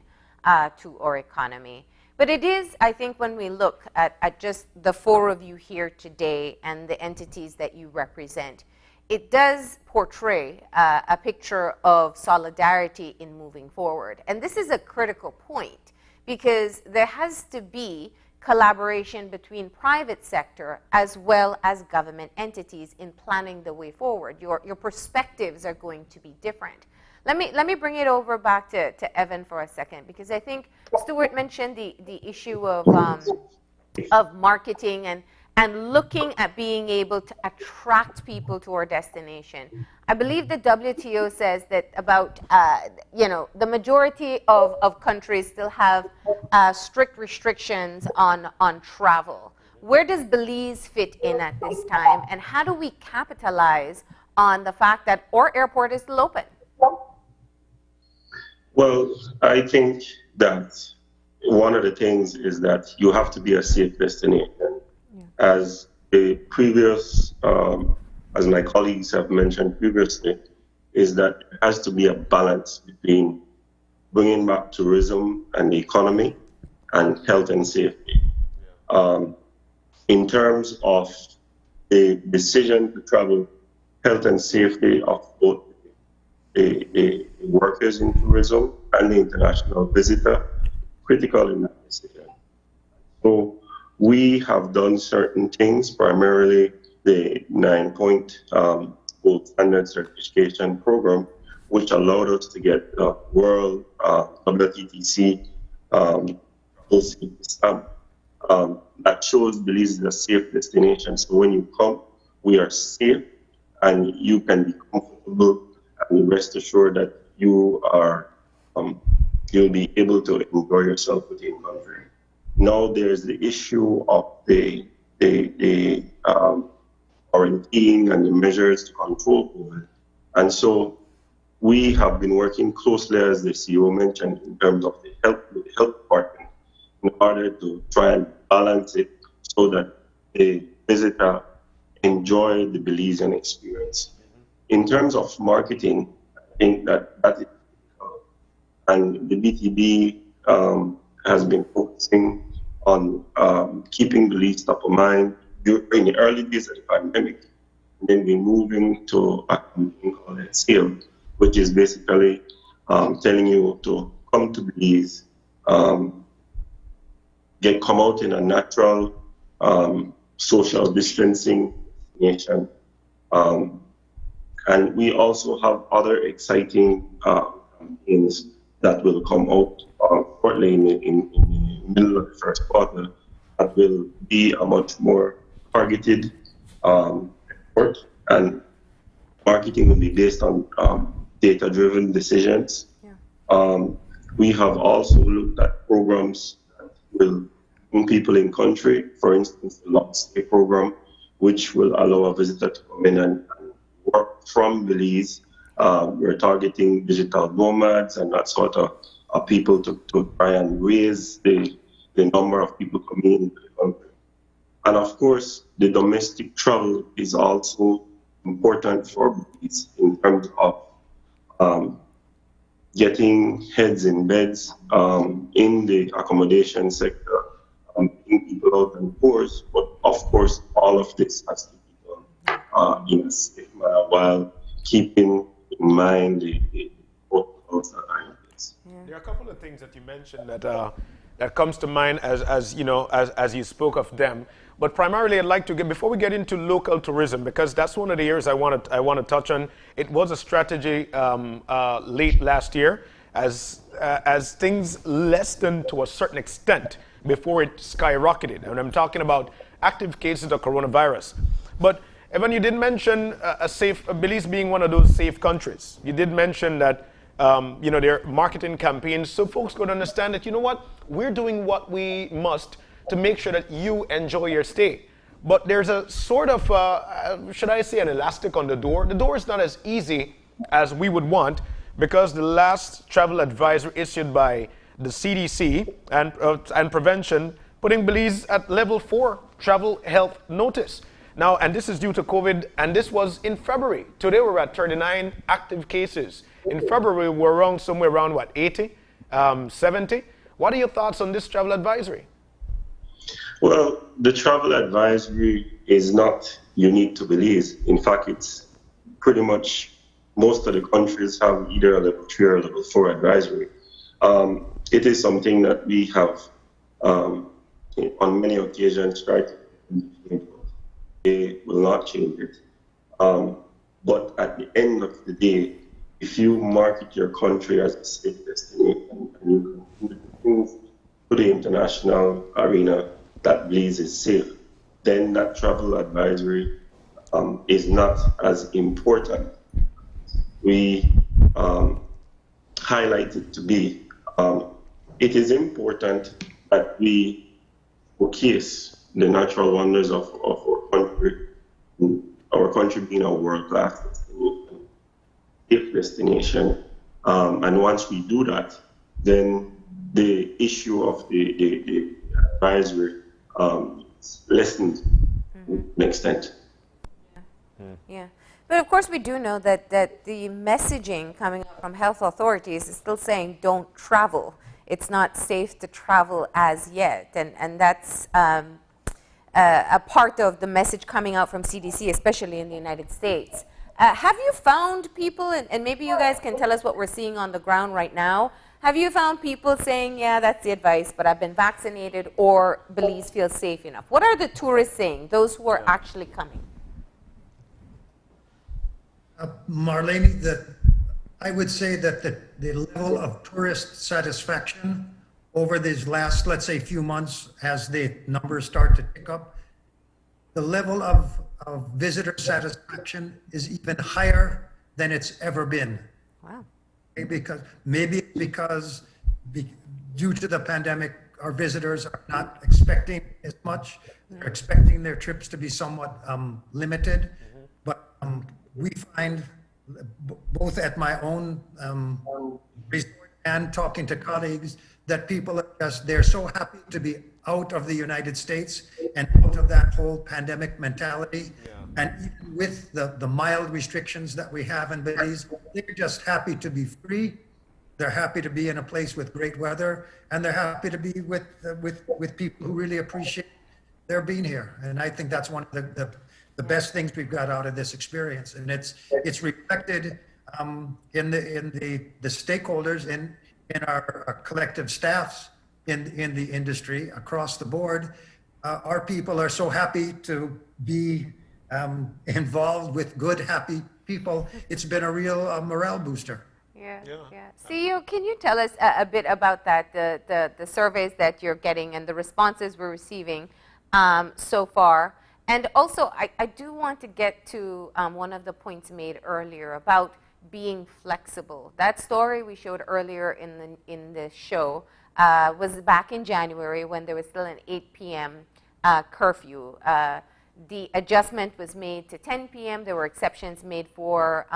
to our economy. But it is, I think, when we look at just the four of you here today and the entities that you represent, it does portray a picture of solidarity in moving forward. And this is a critical point because there has to be collaboration between private sector as well as government entities in planning the way forward. Your perspectives are going to be different. Let me bring it over back to Evan for a second, because I think Stuart mentioned the issue of marketing and looking at being able to attract people to our destination. I believe the WTO says that about, the majority of countries still have strict restrictions on travel. Where does Belize fit in at this time, and how do we capitalize on the fact that our airport is still open? Well, I think that one of the things is that you have to be a safe destination. As the previous, as my colleagues have mentioned previously, is that there has to be a balance between bringing back tourism and the economy and health and safety. In terms of the decision to travel, health and safety of both the workers in tourism and the international visitor, critical in that decision. So we have done certain things, primarily the 9-point gold standard certification program, which allowed us to get the World WTTC stamp that shows Belize is a safe destination. So when you come, we are safe and you can be comfortable and rest assured that you are you'll be able to enjoy yourself within country. Now there's the issue of the quarantine and the measures to control COVID. And so we have been working closely, as the CEO mentioned, in terms of the health department in order to try and balance it so that the visitor enjoy the Belizean experience. In terms of marketing, I think that is, and the BTB has been focusing on keeping Belize top of mind during the early days of the pandemic, and then we're moving to a campaign called Sail, which is basically telling you to come to Belize, come out in a natural social distancing destination. And we also have other exciting campaigns that will come out shortly in the middle of the first quarter that will be a much more targeted effort, and marketing will be based on data-driven decisions. Yeah. We have also looked at programs that will bring people in country, for instance, the Long Stay program, which will allow a visitor to come in and work from Belize. We're targeting digital nomads and that sort of people to try and raise the number of people coming into the country. And of course, the domestic travel is also important for Belize in terms of getting heads in beds in the accommodation sector, getting people out and tours. But of course, all of this has to be done in a safe manner while keeping in mind the protocols that are in place. There are a couple of things that you mentioned that that comes to mind as you know, as you spoke of them. But primarily, I'd like to get, before we get into local tourism, because that's one of the areas I want to touch on. It was a strategy late last year, as things lessened to a certain extent before it skyrocketed. And I'm talking about active cases of coronavirus. But Evan, you did mention Belize being one of those safe countries. You did mention that you know, their marketing campaigns, so folks could understand that, you know what, we're doing what we must to make sure that you enjoy your stay. But there's a sort of, should I say, an elastic on the door. The door is not as easy as we would want, because the last travel advisory issued by the CDC and prevention, putting Belize at level 4 travel health notice. Now, and this is due to COVID, and this was in February. Today we're at 39 active cases. In February, we're somewhere around what, 80, 70? What are your thoughts on this travel advisory? Well, the travel advisory is not unique to Belize. In fact, it's pretty much most of the countries have either a level 3 or level 4 advisory. It is something that we have on many occasions tried to change. They will not change it. But at the end of the day, if you market your country as a safe destination and you can prove to the international arena that Belize is safe, then that travel advisory is not as important. We highlight it to be. It is important that we showcase the natural wonders of our country being a world-class destination. And once we do that, then the issue of the advisory is lessened to an extent. Yeah. But of course, we do know that the messaging coming up from health authorities is still saying don't travel. It's not safe to travel as yet. And that's a part of the message coming out from CDC, especially in the United States. Have you found people, and maybe you guys can tell us what we're seeing on the ground right now, have you found people saying, yeah, that's the advice, but I've been vaccinated, or Belize feels safe enough? What are the tourists saying, those who are actually coming? Marlene, I would say that the level of tourist satisfaction over these last, let's say, few months, as the numbers start to tick up, the level of visitor satisfaction is even higher than it's ever been. Wow. Maybe because due to the pandemic, our visitors are not expecting as much. They're expecting their trips to be somewhat limited. But we find, both at my own resort and talking to colleagues, that people are they're so happy to be out of the United States and out of that whole pandemic mentality. Yeah. And even with the mild restrictions that we have in Belize, they're just happy to be free. They're happy to be in a place with great weather, and they're happy to be with people who really appreciate their being here. And I think that's one of the best things we've got out of this experience. And it's reflected in the stakeholders, in our collective staffs in the industry across the board. Our people are so happy to be involved with good, happy people. It's been a real morale booster. Yeah. CEO, can you tell us a bit about that, the surveys that you're getting and the responses we're receiving so far? And also, I do want to get to one of the points made earlier about being flexible. That story we showed earlier in the show was back in January, when there was still an 8 p.m. Curfew. The adjustment was made to 10 p.m. There were exceptions made for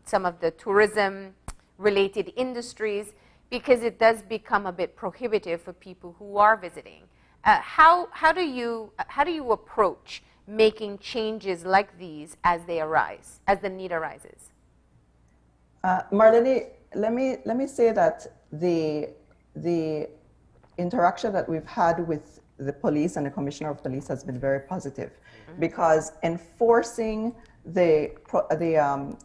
some of the tourism-related industries, because it does become a bit prohibitive for people who are visiting. How do you approach making changes like these as they arise, as the need arises? Marlene, let me say that the interaction that we've had with the police and the Commissioner of Police has been very positive, because enforcing the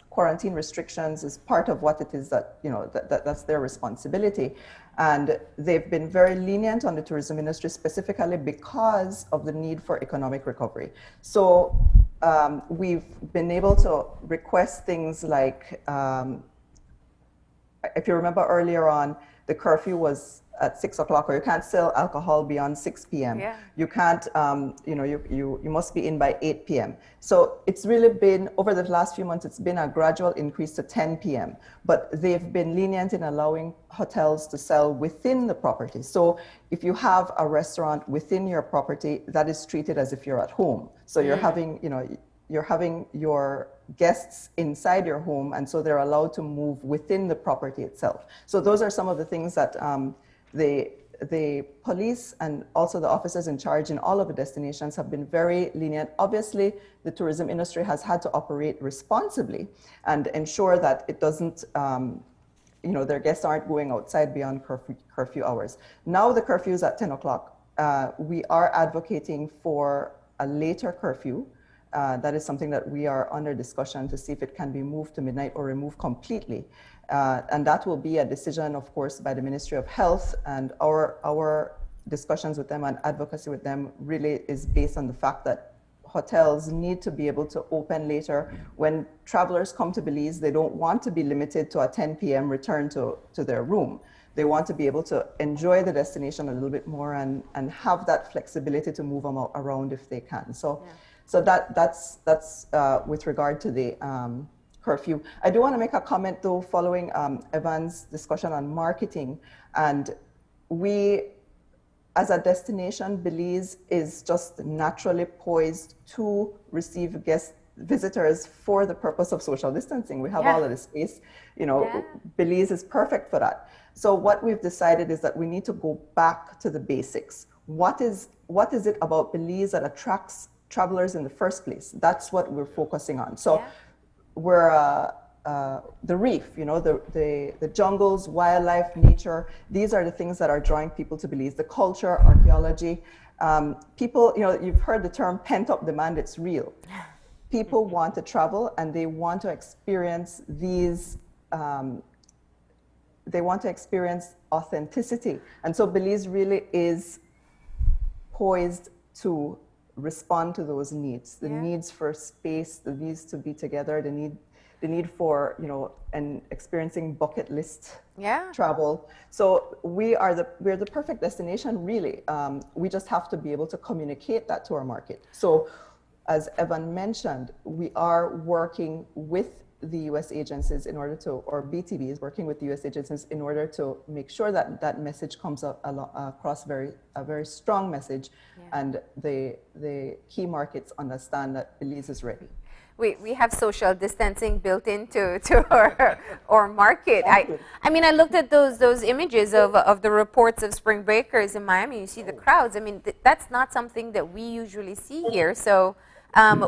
quarantine restrictions is part of what it is that, that's their responsibility. And they've been very lenient on the tourism industry specifically because of the need for economic recovery. So we've been able to request things like, if you remember earlier on, the curfew was at 6 o'clock, or you can't sell alcohol beyond 6 p.m. Yeah. You can't, you must be in by 8 p.m. So it's really been, over the last few months, it's been a gradual increase to 10 p.m. But they've been lenient in allowing hotels to sell within the property. So if you have a restaurant within your property, that is treated as if you're at home. So you're having, you're having your guests inside your home, and so they're allowed to move within the property itself. So those are some of the things that the police and also the officers in charge in all of the destinations have been very lenient. Obviously, the tourism industry has had to operate responsibly and ensure that it doesn't, their guests aren't going outside beyond curfew hours. Now the curfew is at 10 o'clock. We are advocating for a later curfew. That is something that we are under discussion to see if it can be moved to midnight or removed completely. And that will be a decision, of course, by the Ministry of Health, and our discussions with them and advocacy with them really is based on the fact that hotels need to be able to open later. When travelers come to Belize, they don't want to be limited to a 10 p.m. return to their room. They want to be able to enjoy the destination a little bit more and have that flexibility to move them around if they can. So that's with regard to the curfew. I do want to make a comment though, following Evan's discussion on marketing. And we, as a destination, Belize is just naturally poised to receive visitors for the purpose of social distancing. We have all of the space, Belize is perfect for that. So what we've decided is that we need to go back to the basics. What is it about Belize that attracts travelers in the first place? That's what we're focusing on. So we're the reef, the jungles, wildlife, nature. These are the things that are drawing people to Belize. The culture, archaeology. People, you've heard the term pent-up demand. It's real. People want to travel and they want to experience these. They want to experience authenticity, and so Belize really is poised to respond to those needs, the needs for space, the needs to be together, the need for, and experiencing bucket list travel. So we're the perfect destination, really. We just have to be able to communicate that to our market. So as Evan mentioned, we are working with the U.S. agencies in order to, or BTB is working with the U.S. agencies in order to make sure that that message comes across a very strong message, and the key markets understand that Belize is ready. We have social distancing built into our market. I mean, I looked at those images of the reports of spring breakers in Miami. You see the crowds. I mean, that's not something that we usually see here. So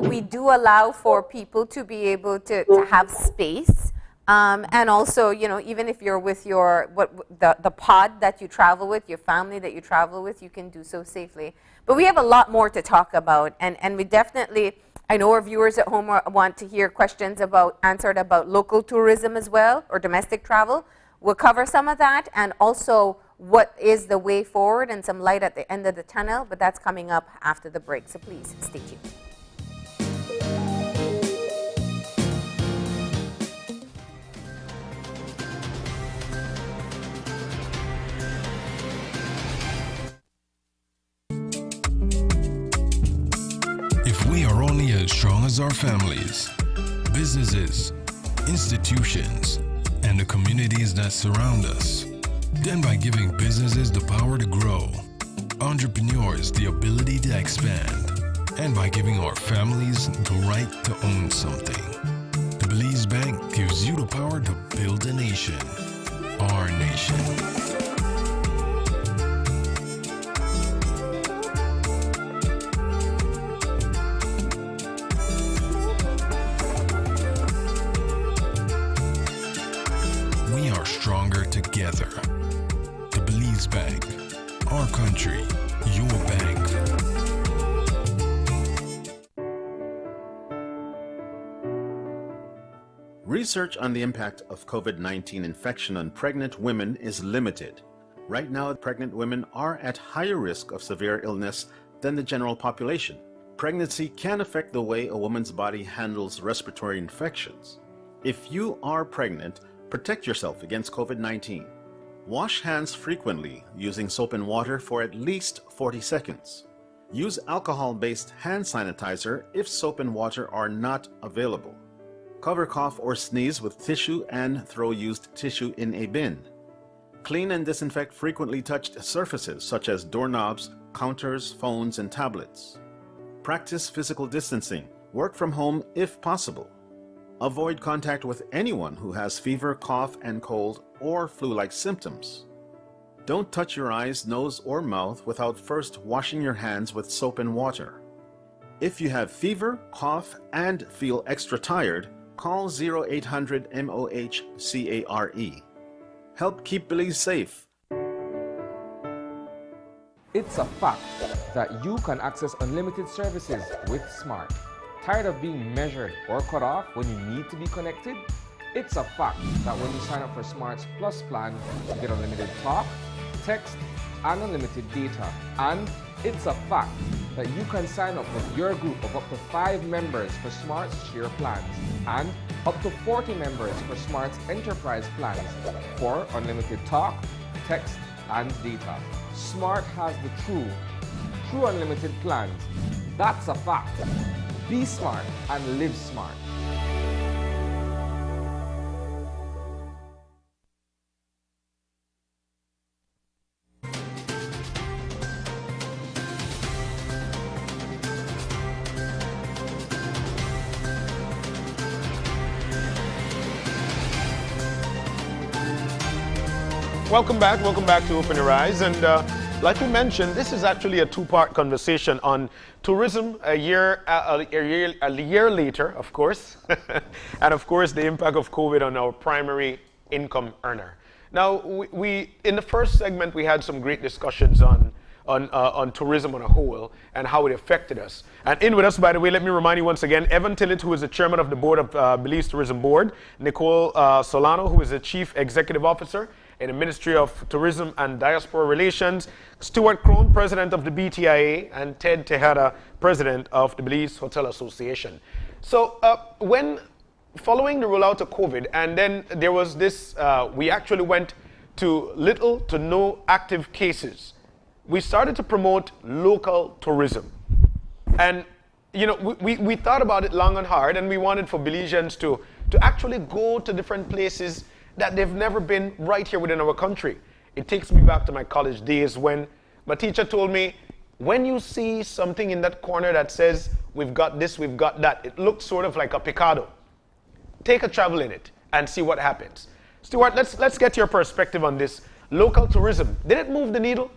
we do allow for people to be able to have space. And also, even if you're with the pod that you travel with, your family that you travel with, you can do so safely. But we have a lot more to talk about, and we definitely, I know our viewers at home want to hear questions answered about local tourism as well, or domestic travel. We'll cover some of that, and also what is the way forward and some light at the end of the tunnel, but that's coming up after the break, so please stay tuned. If we are only as strong as our families, businesses, institutions, and the communities that surround us, then by giving businesses the power to grow, entrepreneurs the ability to expand, and by giving our families the right to own something, the Belize Bank gives you the power to build a nation, our nation. Stronger together. The Belize Bank. Our country. Your bank. Research on the impact of COVID-19 infection on pregnant women is limited. Right now, pregnant women are at higher risk of severe illness than the general population. Pregnancy can affect the way a woman's body handles respiratory infections. If you are pregnant, protect yourself against COVID-19. Wash hands frequently using soap and water for at least 40 seconds. Use alcohol-based hand sanitizer if soap and water are not available. Cover cough or sneeze with tissue and throw used tissue in a bin. Clean and disinfect frequently touched surfaces such as doorknobs, counters, phones, and tablets. Practice physical distancing. Work from home if possible. Avoid contact with anyone who has fever, cough, and cold or flu-like symptoms. Don't touch your eyes, nose, or mouth without first washing your hands with soap and water. If you have fever, cough, and feel extra tired, call 0800-MOH-CARE. Help keep Belize safe. It's a fact that you can access unlimited services with Smart. Tired of being measured or cut off when you need to be connected? It's a fact that when you sign up for Smart's Plus plan, you get unlimited talk, text, and unlimited data. And it's a fact that you can sign up with your group of up to 5 members for Smart's Share plans and up to 40 members for Smart's Enterprise plans for unlimited talk, text, and data. Smart has the true unlimited plans. That's a fact. Be smart and live smart. Welcome back to Open Your Eyes. And like we mentioned, this is actually a two-part conversation on tourism a year later, of course, and of course the impact of COVID on our primary income earner. Now, we in the first segment, we had some great discussions on tourism on a whole and how it affected us. And in with us, by the way, let me remind you once again, Evan Tillett, who is the chairman of the board of Belize Tourism Board, Nicole Solano, who is the chief executive officer in the Ministry of Tourism and Diaspora Relations, Stuart Crone, president of the BTIA, and Ted Tejada, president of the Belize Hotel Association. So when following the rollout of COVID, and then there was this, we actually went to little to no active cases. We started to promote local tourism. And, you know, we thought about it long and hard, and we wanted for Belizeans to actually go to different places that they've never been right here within our country. It takes me back to my college days when my teacher told me, when you see something in that corner that says, we've got this, we've got that, it looks sort of like a picado. Take a travel in it and see what happens. Stuart, let's get your perspective on this. Local tourism, did it move the needle?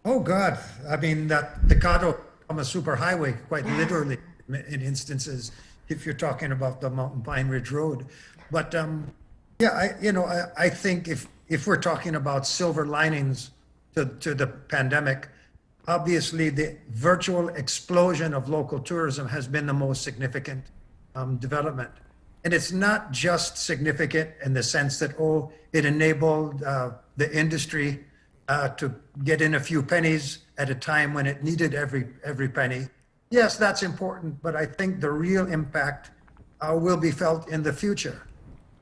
Oh God, I mean, that picado on a superhighway, quite literally in instances, if you're talking about the Mountain Pine Ridge Road. But yeah, I think if we're talking about silver linings to the pandemic, obviously the virtual explosion of local tourism has been the most significant development. And it's not just significant in the sense that, oh, it enabled the industry to get in a few pennies at a time when it needed every penny. Yes, that's important, but I think the real impact will be felt in the future.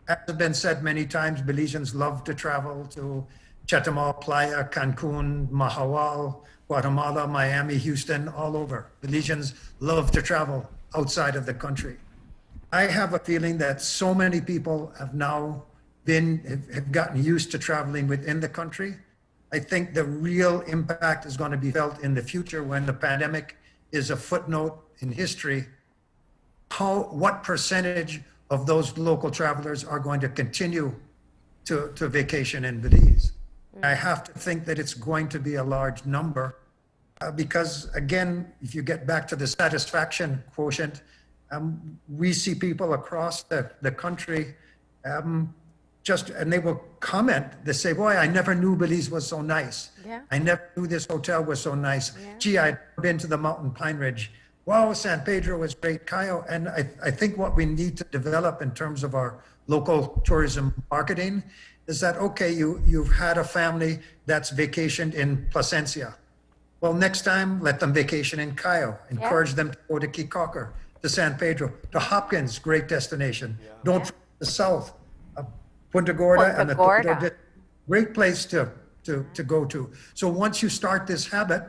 As has been said many times, Belizeans love to travel to Chetumal, Playa, Cancun, Mahawal, Guatemala, Miami, Houston, all over. Belizeans love to travel outside of the country. I have a feeling that so many people have now have gotten used to traveling within the country. I think the real impact is going to be felt in the future when the pandemic is a footnote in history. What percentage of those local travelers are going to continue to vacation in Belize? I have to think that it's going to be a large number because, again, if you get back to the satisfaction quotient, we see people across the country and they will comment, they say, boy, I never knew Belize was so nice. Yeah. I never knew this hotel was so nice. Yeah. Gee, I'd been to the Mountain Pine Ridge. wow, San Pedro was great, Cayo. And I think what we need to develop in terms of our local tourism marketing is that, okay, you've had a family that's vacationed in Placencia. Well, next time, let them vacation in Cayo. Encourage them to go to Kikocker, to San Pedro, to Hopkins, great destination. Don't forget the south, Punta Gorda and the Toledo, great place to go to. So once you start this habit,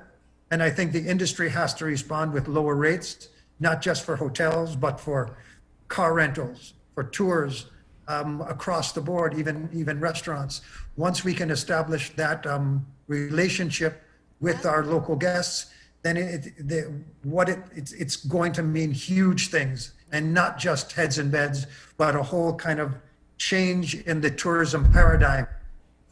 and I think the industry has to respond with lower rates, not just for hotels, but for car rentals, for tours, across the board, even restaurants. Once we can establish that relationship with our local guests, then it's going to mean huge things, and not just heads and beds, but a whole kind of change in the tourism paradigm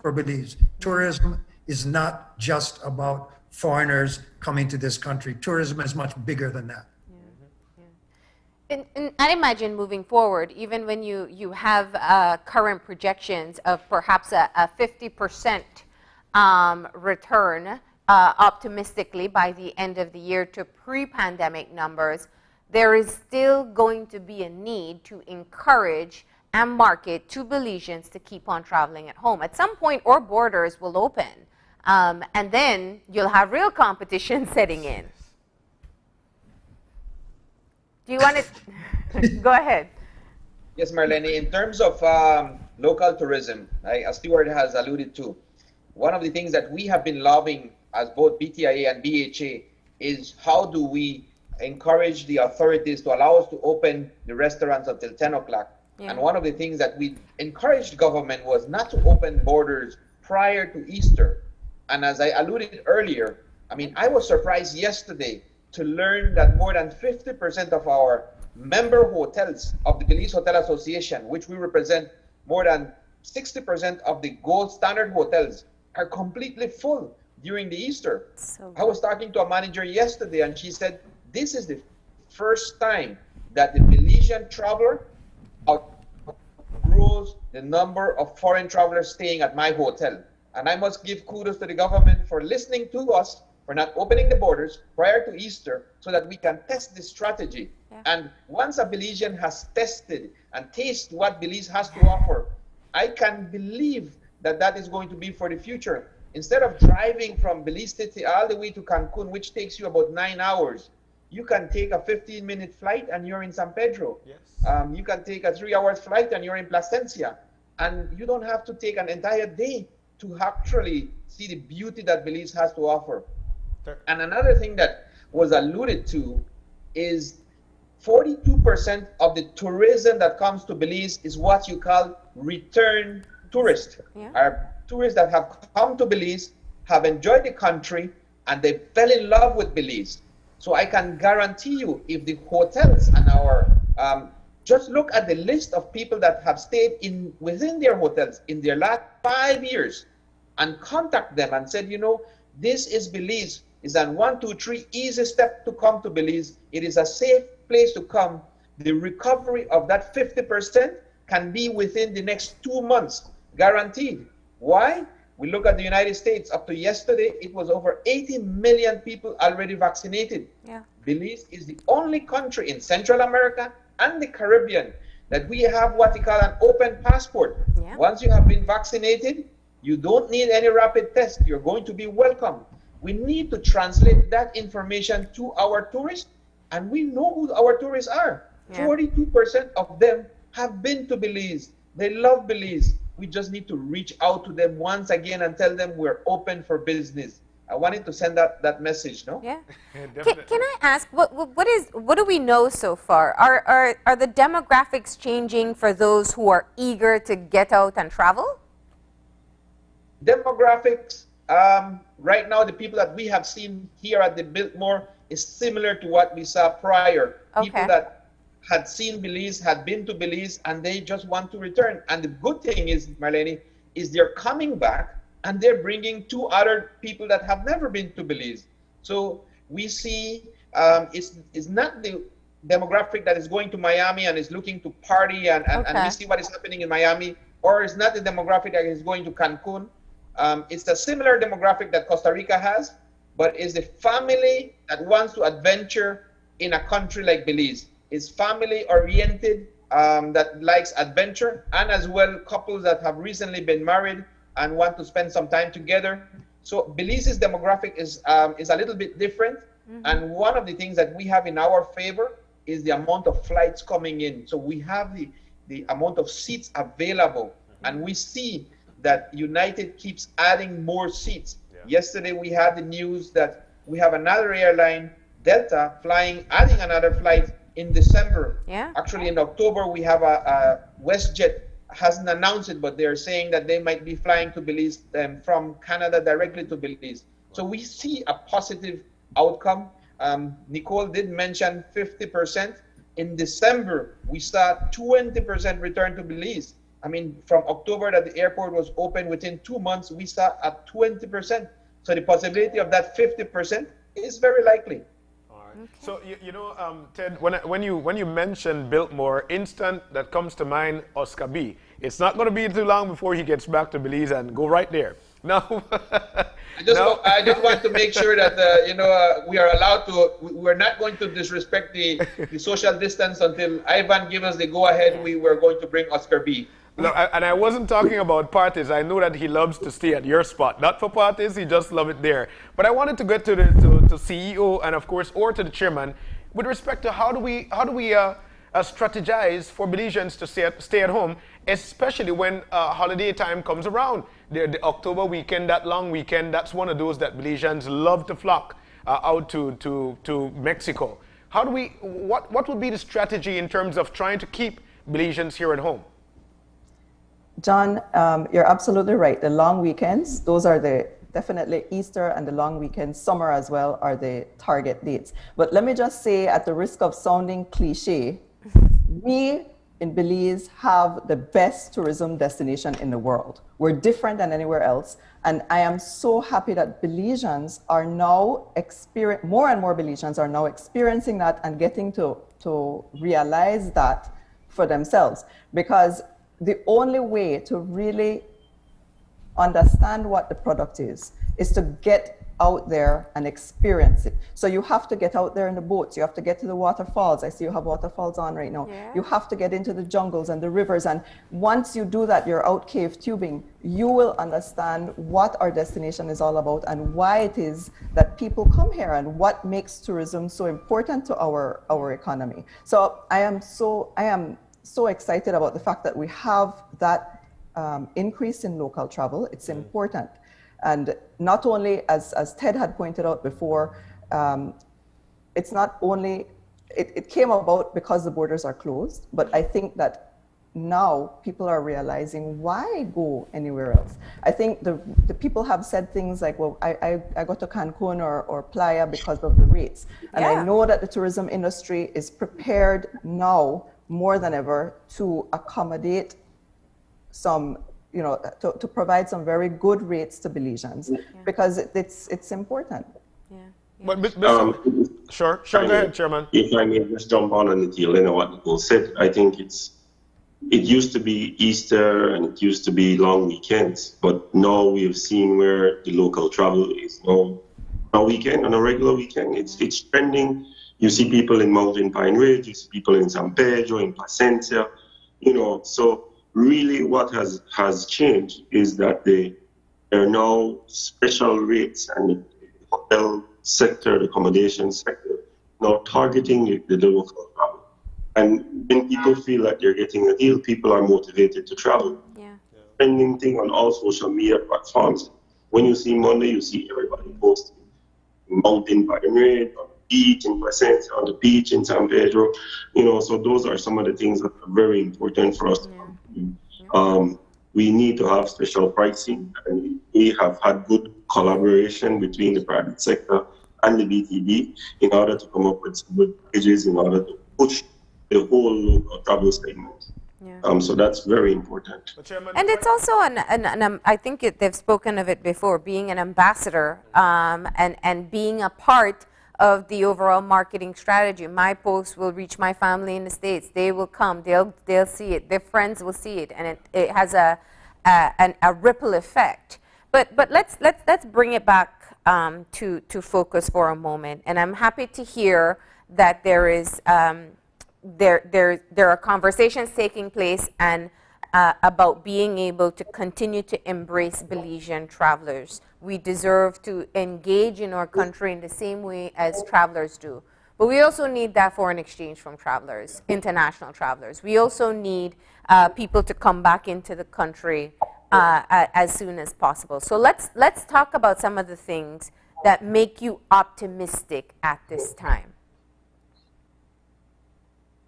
for Belize. Tourism is not just about foreigners coming to this country. Tourism is much bigger than that. And I imagine moving forward, even when you have current projections of perhaps a 50% return optimistically by the end of the year to pre-pandemic numbers, there is still going to be a need to encourage and market to Belizeans to keep on traveling at home. At some point, our borders will open, and then you'll have real competition setting in. Do you want to go ahead? Yes, Marlene. In terms of local tourism, as Stuart has alluded to, one of the things that we have been lobbying as both BTIA and BHA is how do we encourage the authorities to allow us to open the restaurants until 10 o'clock. Yeah. And one of the things that we encouraged government was not to open borders prior to Easter. And as I alluded earlier, I mean, I was surprised yesterday to learn that more than 50% of our member hotels of the Belize Hotel Association, which we represent, more than 60% of the gold standard hotels are completely full during the Easter. I was talking to a manager yesterday, and she said, this is the first time that the Belizean traveler outgrows the number of foreign travelers staying at my hotel. And I must give kudos to the government for listening to us, for not opening the borders prior to Easter so that we can test this strategy. Yeah. And once a Belizean has tested and tasted what Belize has to offer, I can believe that that is going to be for the future. Instead of driving from Belize City all the way to Cancun, which takes you about 9 hours, you can take a 15-minute flight and you're in San Pedro. Yes. You can take a 3-hour flight and you're in Placencia. And you don't have to take an entire day to actually see the beauty that Belize has to offer. Sure. And another thing that was alluded to is 42% of the tourism that comes to Belize is what you call return tourists. Yeah. Are tourists that have come to Belize, have enjoyed the country, and they fell in love with Belize. So I can guarantee you, if the hotels and our just look at the list of people that have stayed within their hotels in their last 5 years and contact them and said, you know, this is Belize. It's a 1, 2, 3 easy step to come to Belize. It is a safe place to come. The recovery of that 50% can be within the next 2 months, guaranteed. Why? We look at the United States. Up to yesterday, it was over 80 million people already vaccinated. Yeah. Belize is the only country in Central America and the Caribbean that we have what we call an open passport. Yeah. Once you have been vaccinated, you don't need any rapid test. You're going to be welcome. We need to translate that information to our tourists, and we know who our tourists are. Yeah. 42% of them have been to Belize. They love Belize. We just need to reach out to them once again and tell them we're open for business. I wanted to send that message, no? Yeah. Can I ask, what do we know so far? Are the demographics changing for those who are eager to get out and travel? Demographics, right now, the people that we have seen here at the Biltmore is similar to what we saw prior. Okay. People that had seen Belize, had been to Belize, and they just want to return. And the good thing is, Marlene, is they're coming back and they're bringing 2 other people that have never been to Belize. So we see it's not the demographic that is going to Miami and is looking to party and we see what is happening in Miami, or it's not the demographic that is going to Cancun. It's a similar demographic that Costa Rica has, but it's the family that wants to adventure in a country like Belize. It's family oriented, that likes adventure, and as well couples that have recently been married and want to spend some time together. So Belize's demographic is a little bit different. And one of the things that we have in our favor is the amount of flights coming in. So we have the amount of seats available, and we see that United keeps adding more seats. Yesterday we had the news that we have another airline, Delta, adding another flight in December. Actually in October we have a WestJet, hasn't announced it, but they're saying that they might be flying to Belize from Canada directly to Belize. So we see a positive outcome. Nicole did mention 50%. In December, we saw 20% return to Belize. I mean, from October that the airport was open, within 2 months, we saw a 20%. So the possibility of that 50% is very likely. So, you know, Ted, when you mention Biltmore, instant that comes to mind, Oscar B. It's not going to be too long before he gets back to Belize and go right there. Now, I just want to make sure that we are allowed to. We're not going to disrespect the social distance until Ivan gives us the go ahead. We were going to bring Oscar B. No, and I wasn't talking about parties. I know that he loves to stay at your spot. Not for parties, he just loves it there. But I wanted to get to the CEO and of course, or to the chairman, with respect to how do we strategize for Belizeans to stay at home, especially when holiday time comes around. The October weekend, that long weekend, that's one of those that Belizeans love to flock out to Mexico. How do we? What would be the strategy in terms of trying to keep Belizeans here at home? John, you're absolutely right. The long weekends, those are definitely Easter and the long weekends, summer as well, are the target dates. But let me just say, at the risk of sounding cliche, we in Belize have the best tourism destination in the world. We're different than anywhere else. And I am so happy that Belizeans are now more and more Belizeans are now experiencing that and getting to realize that for themselves. Because the only way to really understand what the product is to get out there and experience it. So you have to get out there in the boats, you have to get to the waterfalls. I see you have waterfalls on right now. You have to get into the jungles and the rivers, and once you do that, you're out cave tubing, you will understand what our destination is all about and why it is that people come here and what makes tourism so important to our economy. So I am so excited about the fact that we have that increase in local travel. It's important. And not only, as Ted had pointed out before, it's not only, it came about because the borders are closed, but I think that now people are realizing, why go anywhere else? I think the people have said things like, well, I go to Cancun or Playa because of the rates. And I know that the tourism industry is prepared now more than ever to accommodate some, to provide some very good rates to Belizeans, because it's important. But sure, go ahead, Chairman. If I may just jump on the tail end of what Nicole said, I think it used to be Easter and it used to be long weekends, but now we've seen where the local travel is now on a weekend, on a regular weekend. It's trending. You see people in Mountain Pine Ridge, you see people in San Pedro, in Placencia, so really what has changed is that there are now special rates, and the hotel sector, the accommodation sector, now targeting the local travel. And when people feel like they're getting a deal, people are motivated to travel. Trending thing on all social media platforms. When you see Monday, you see everybody posting Mountain Pine Ridge, on the beach in Placencia, on the beach in San Pedro, so those are some of the things that are very important for us to do. We need to have special pricing, and we have had good collaboration between the private sector and the BTD in order to come up with some good packages in order to push the whole local travel segment. So that's very important. And it's also, I think they've spoken of it before, being an ambassador and being a part of the overall marketing strategy. My post will reach my family in the States. They will come. They'll see it. Their friends will see it, and it has a ripple effect. But let's bring it back to focus for a moment. And I'm happy to hear that there are conversations taking place and about being able to continue to embrace Belizean travelers. We deserve to engage in our country in the same way as travelers do. But we also need that foreign exchange from travelers, international travelers. We also need people to come back into the country as soon as possible. So let's talk about some of the things that make you optimistic at this time.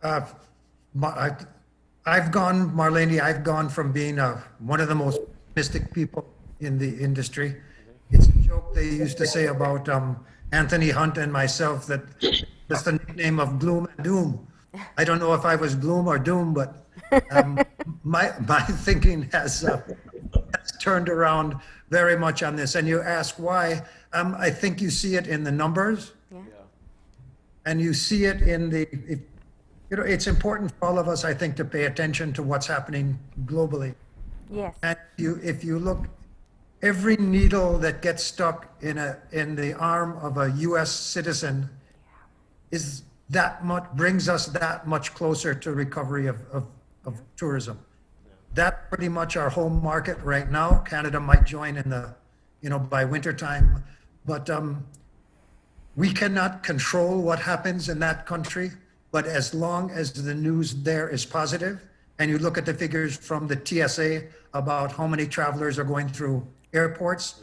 I've gone from being one of the most optimistic people in the industry. It's a joke they used to say about Anthony Hunt and myself that that's the nickname of gloom and doom. I don't know if I was gloom or doom, but my thinking has turned around very much on this. And you ask why? I think you see it in the numbers, and you see it in the. It's important for all of us, I think, to pay attention to what's happening globally. Yes. And if you look, every needle that gets stuck in the arm of a U.S. citizen is that much, brings us that much closer to recovery of tourism. That's pretty much our home market right now. Canada might join in the, by winter time, but we cannot control what happens in that country. But as long as the news there is positive, and you look at the figures from the TSA about how many travelers are going through airports,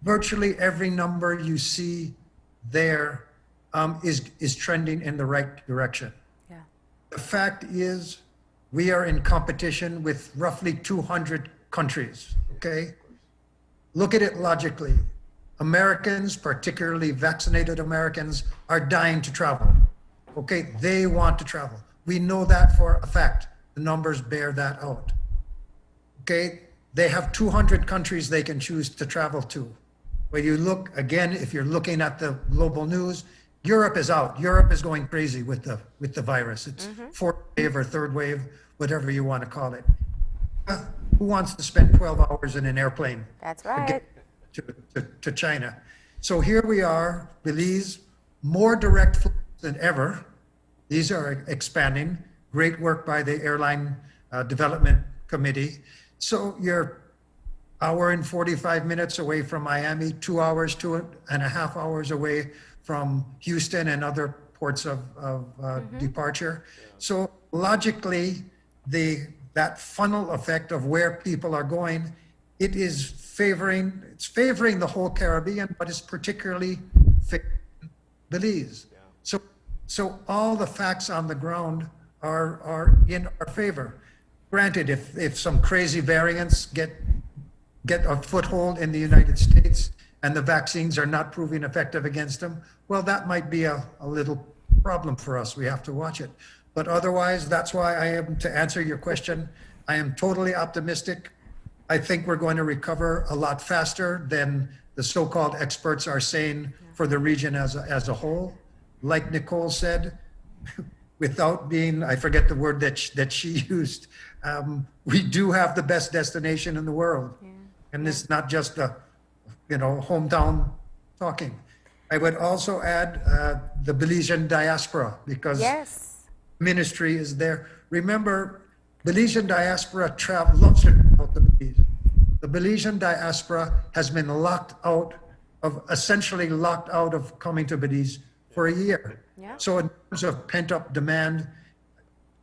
virtually every number you see there is trending in the right direction. Yeah. The fact is, we are in competition with roughly 200 countries, okay? Look at it logically. Americans, particularly vaccinated Americans, are dying to travel. Okay, they want to travel. We know that for a fact. The numbers bear that out. Okay, they have 200 countries they can choose to travel to. When you look, again, if you're looking at the global news, Europe is out. Europe is going crazy with the virus. It's fourth wave or third wave, whatever you want to call it. Who wants to spend 12 hours in an airplane? That's right. To China. So here we are, Belize, more direct flights than ever. These are expanding. Great work by the Airline Development Committee. So you're hour and 45 minutes away from Miami, 2 hours, 2.5 hours away from Houston and other ports of departure. So logically, that funnel effect of where people are going, it's favoring the whole Caribbean, but it's particularly favoring Belize. So all the facts on the ground are in our favor. Granted, if some crazy variants get a foothold in the United States and the vaccines are not proving effective against them, well, that might be a little problem for us. We have to watch it. But otherwise, that's why to answer your question, I am totally optimistic. I think we're going to recover a lot faster than the so-called experts are saying for the region as a whole. Like Nicole said, without being, I forget the word that she used, we do have the best destination in the world. Yeah. And it's not just a, hometown talking. I would also add the Belizean diaspora, because ministry is there. Remember, Belizean diaspora loves to travel to Belize. The Belizean diaspora has been essentially locked out of coming to Belize for a year. Yeah. So in terms of pent-up demand,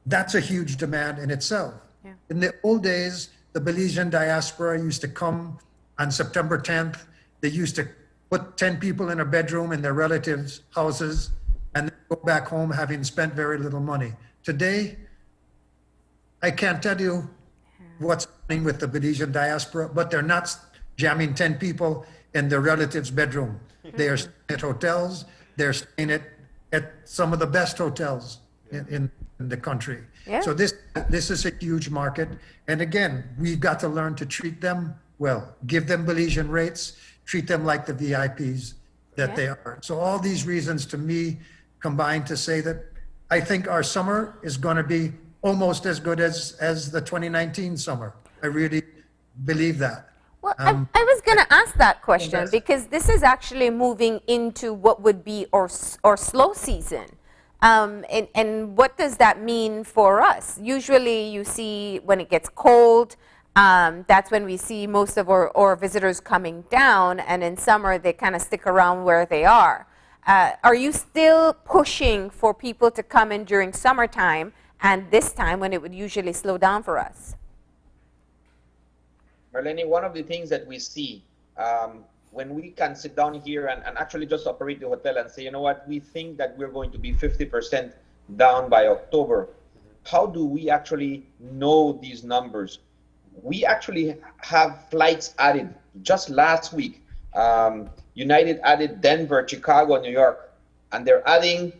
that's a huge demand in itself. Yeah. In the old days, the Belizean diaspora used to come on September 10th. They used to put 10 people in a bedroom in their relatives' houses and then go back home having spent very little money. Today, I can't tell you what's happening with the Belizean diaspora, but they're not jamming 10 people in their relatives' bedroom. They are staying at hotels. They're staying at some of the best hotels in the country. Yeah. So this is a huge market. And again, we've got to learn to treat them well, give them Belizean rates, treat them like the VIPs that they are. So all these reasons to me combine to say that I think our summer is going to be almost as good as the 2019 summer. I really believe that. Well, I was going to ask that question because this is actually moving into what would be our slow season. And what does that mean for us? Usually you see when it gets cold, that's when we see most of our visitors coming down, and in summer they kind of stick around where they are. Are you still pushing for people to come in during summertime and this time when it would usually slow down for us? Marlene, one of the things that we see when we can sit down here and actually just operate the hotel and say, you know what, we think that we're going to be 50% down by October. How do we actually know these numbers? We actually have flights added. Just last week, United added Denver, Chicago, New York, and they're adding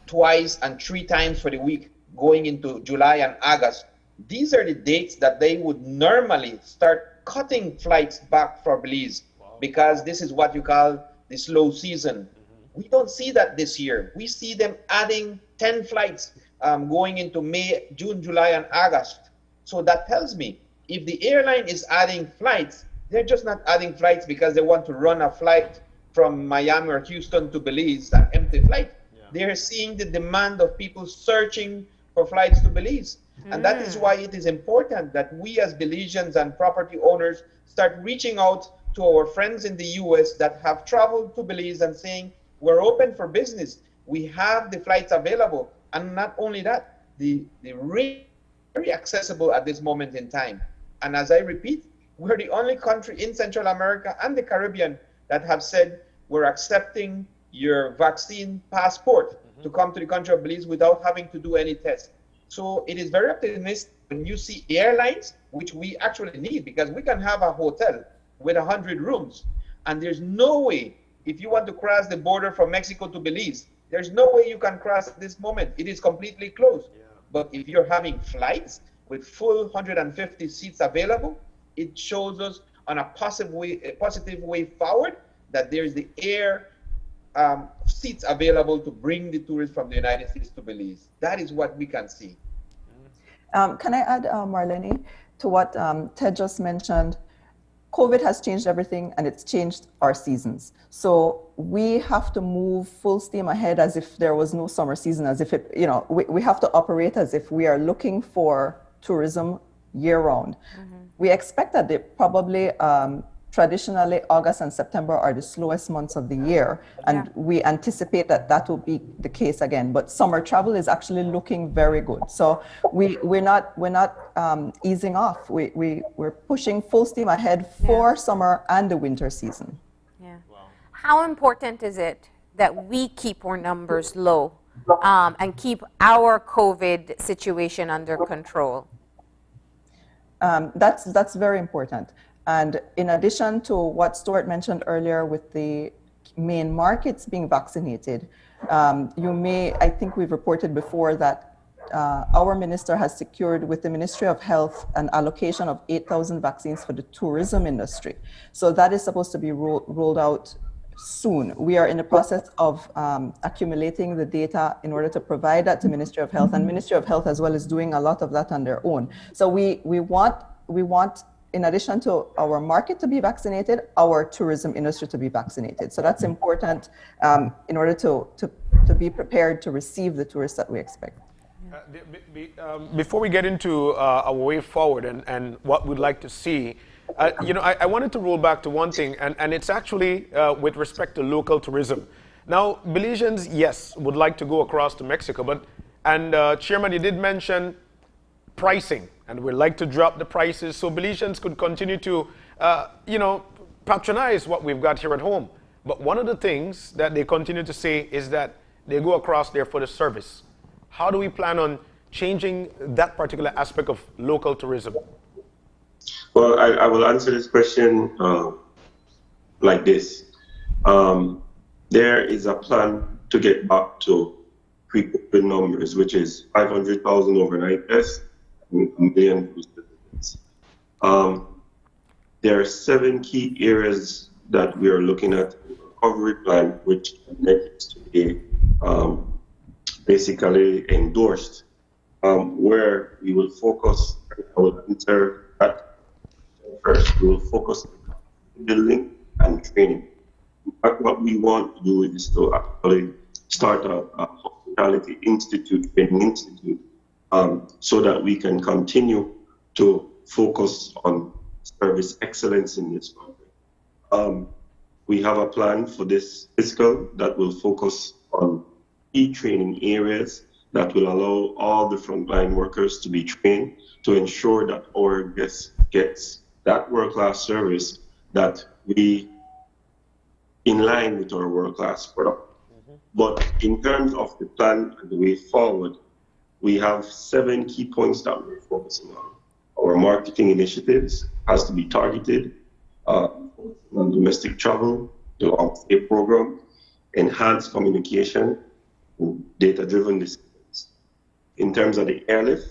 twice and 3 times for the week going into July and August. These are the dates that they would normally start cutting flights back for Belize because this is what you call the slow season. We don't see that this year. We see them adding 10 flights going into May, June, July, and August. So that tells me if the airline is adding flights, they're just not adding flights because they want to run a flight from Miami or Houston to Belize, an empty flight. They're seeing the demand of people searching for flights to Belize. And that is why it is important that we as Belizeans and property owners start reaching out to our friends in the US that have traveled to Belize and saying, we're open for business. We have the flights available. And not only that, the rate is very accessible at this moment in time. And as I repeat, we're the only country in Central America and the Caribbean that have said we're accepting your vaccine passport to come to the country of Belize without having to do any tests. So it is very optimistic when you see airlines, which we actually need, because we can have a hotel with 100 rooms, and there's no way, if you want to cross the border from Mexico to Belize, there's no way you can cross at this moment. It is completely closed. But if you're having flights with full 150 seats available, it shows us on a positive way forward that there's the air seats available to bring the tourists from the United States to Belize. That is what we can see. Can I add, Marlene, to what Ted just mentioned? COVID has changed everything, and it's changed our seasons. So we have to move full steam ahead as if there was no summer season, as if it, you know, we have to operate as if we are looking for tourism year round. We expect that they probably traditionally August and September are the slowest months of the year, and we anticipate that that will be the case again. But summer travel is actually looking very good. So we're not easing off. We're pushing full steam ahead for summer and the winter season. Yeah. Wow. How important is it that we keep our numbers low and keep our COVID situation under control? That's very important. And in addition to what Stuart mentioned earlier with the main markets being vaccinated, I think we've reported before that our minister has secured with the Ministry of Health an allocation of 8,000 vaccines for the tourism industry. So that is supposed to be rolled out soon. We are in the process of accumulating the data in order to provide that to Ministry of Health, and Ministry of Health as well is doing a lot of that on their own. So we want, in addition to our market to be vaccinated, our tourism industry to be vaccinated. So that's important in order to be prepared to receive the tourists that we expect. Before we get into our way forward and what we'd like to see, I wanted to roll back to one thing, and it's actually with respect to local tourism. Now, Belizeans, yes, would like to go across to Mexico, and Chairman, you did mention pricing, and we'd like to drop the prices so Belizeans could continue to, patronize what we've got here at home. But one of the things that they continue to say is that they go across there for the service. How do we plan on changing that particular aspect of local tourism? Well, I will answer this question like this. There is a plan to get back to pre-COVID numbers, which is 500,000 overnight guests and 1 million cruise visitors. There are 7 key areas that we are looking at in the recovery plan, which needs to be basically endorsed, where we will focus, I will answer that first. We will focus on building and training. In fact, what we want to do is to actually start a hospitality institute, training institute, so that we can continue to focus on service excellence in this country. We have a plan for this fiscal that will focus on key training areas that will allow all the frontline workers to be trained to ensure that our guests gets that world-class service that we in line with our world-class product. But in terms of the plan and the way forward, we have 7 key points that we're focusing on. Our marketing initiatives has to be targeted on domestic travel, the long stay program, enhanced communication, data-driven decisions. In terms of the airlift,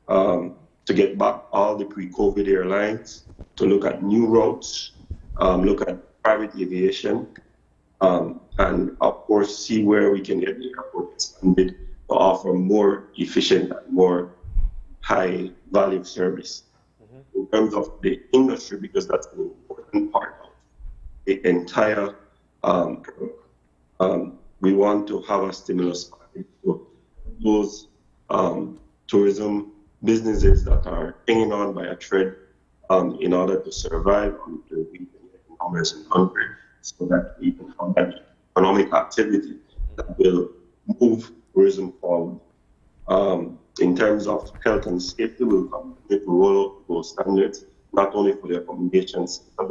to get back all the pre-COVID airlines, to look at new routes, look at private aviation, and of course see where we can get the airport expanded to offer more efficient and more high value service. In terms of the industry, because that's an important part of the entire we want to have a stimulus package to those tourism businesses that are hanging on by a thread in order to survive until we can get numbers in country, so that we can have that economic activity that will move tourism forward. In terms of health and safety, we'll continue to roll out those standards, not only for the accommodations, but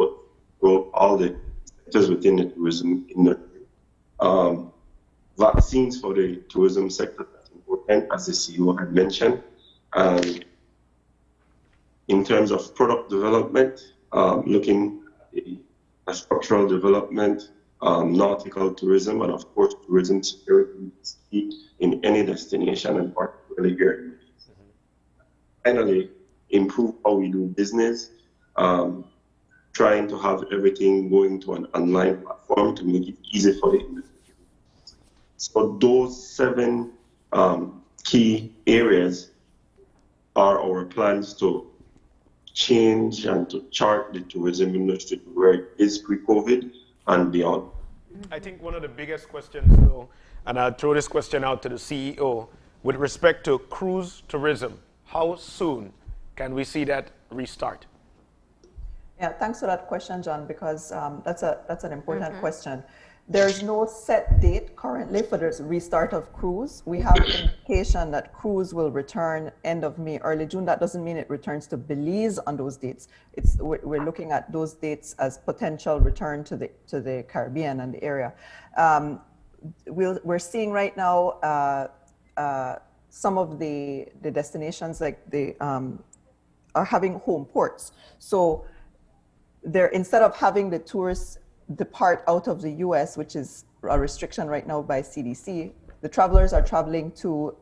for all the sectors within the tourism industry. Vaccines for the tourism sector, that's important, as the CEO had mentioned. And in terms of product development, looking at structural development, nautical tourism, and of course, tourism security in any destination, and particularly here in the Middle East. Finally, improve how we do business, trying to have everything going to an online platform to make it easy for the industry. So those 7 key areas are our plans to change and to chart the tourism industry to where it is pre-COVID and beyond. I think one of the biggest questions, though, and I'll throw this question out to the CEO, with respect to cruise tourism, how soon can we see that restart? Yeah, thanks for that question, John, because that's an important question. There's no set date currently for the restart of cruise. We have indication that cruise will return end of May, early June. That doesn't mean it returns to Belize on those dates. We're looking at those dates as potential return to the Caribbean and the area. We're seeing right now some of the destinations like are having home ports. So they're, instead of having the tourists depart out of the US, which is a restriction right now by CDC, the travelers are traveling to,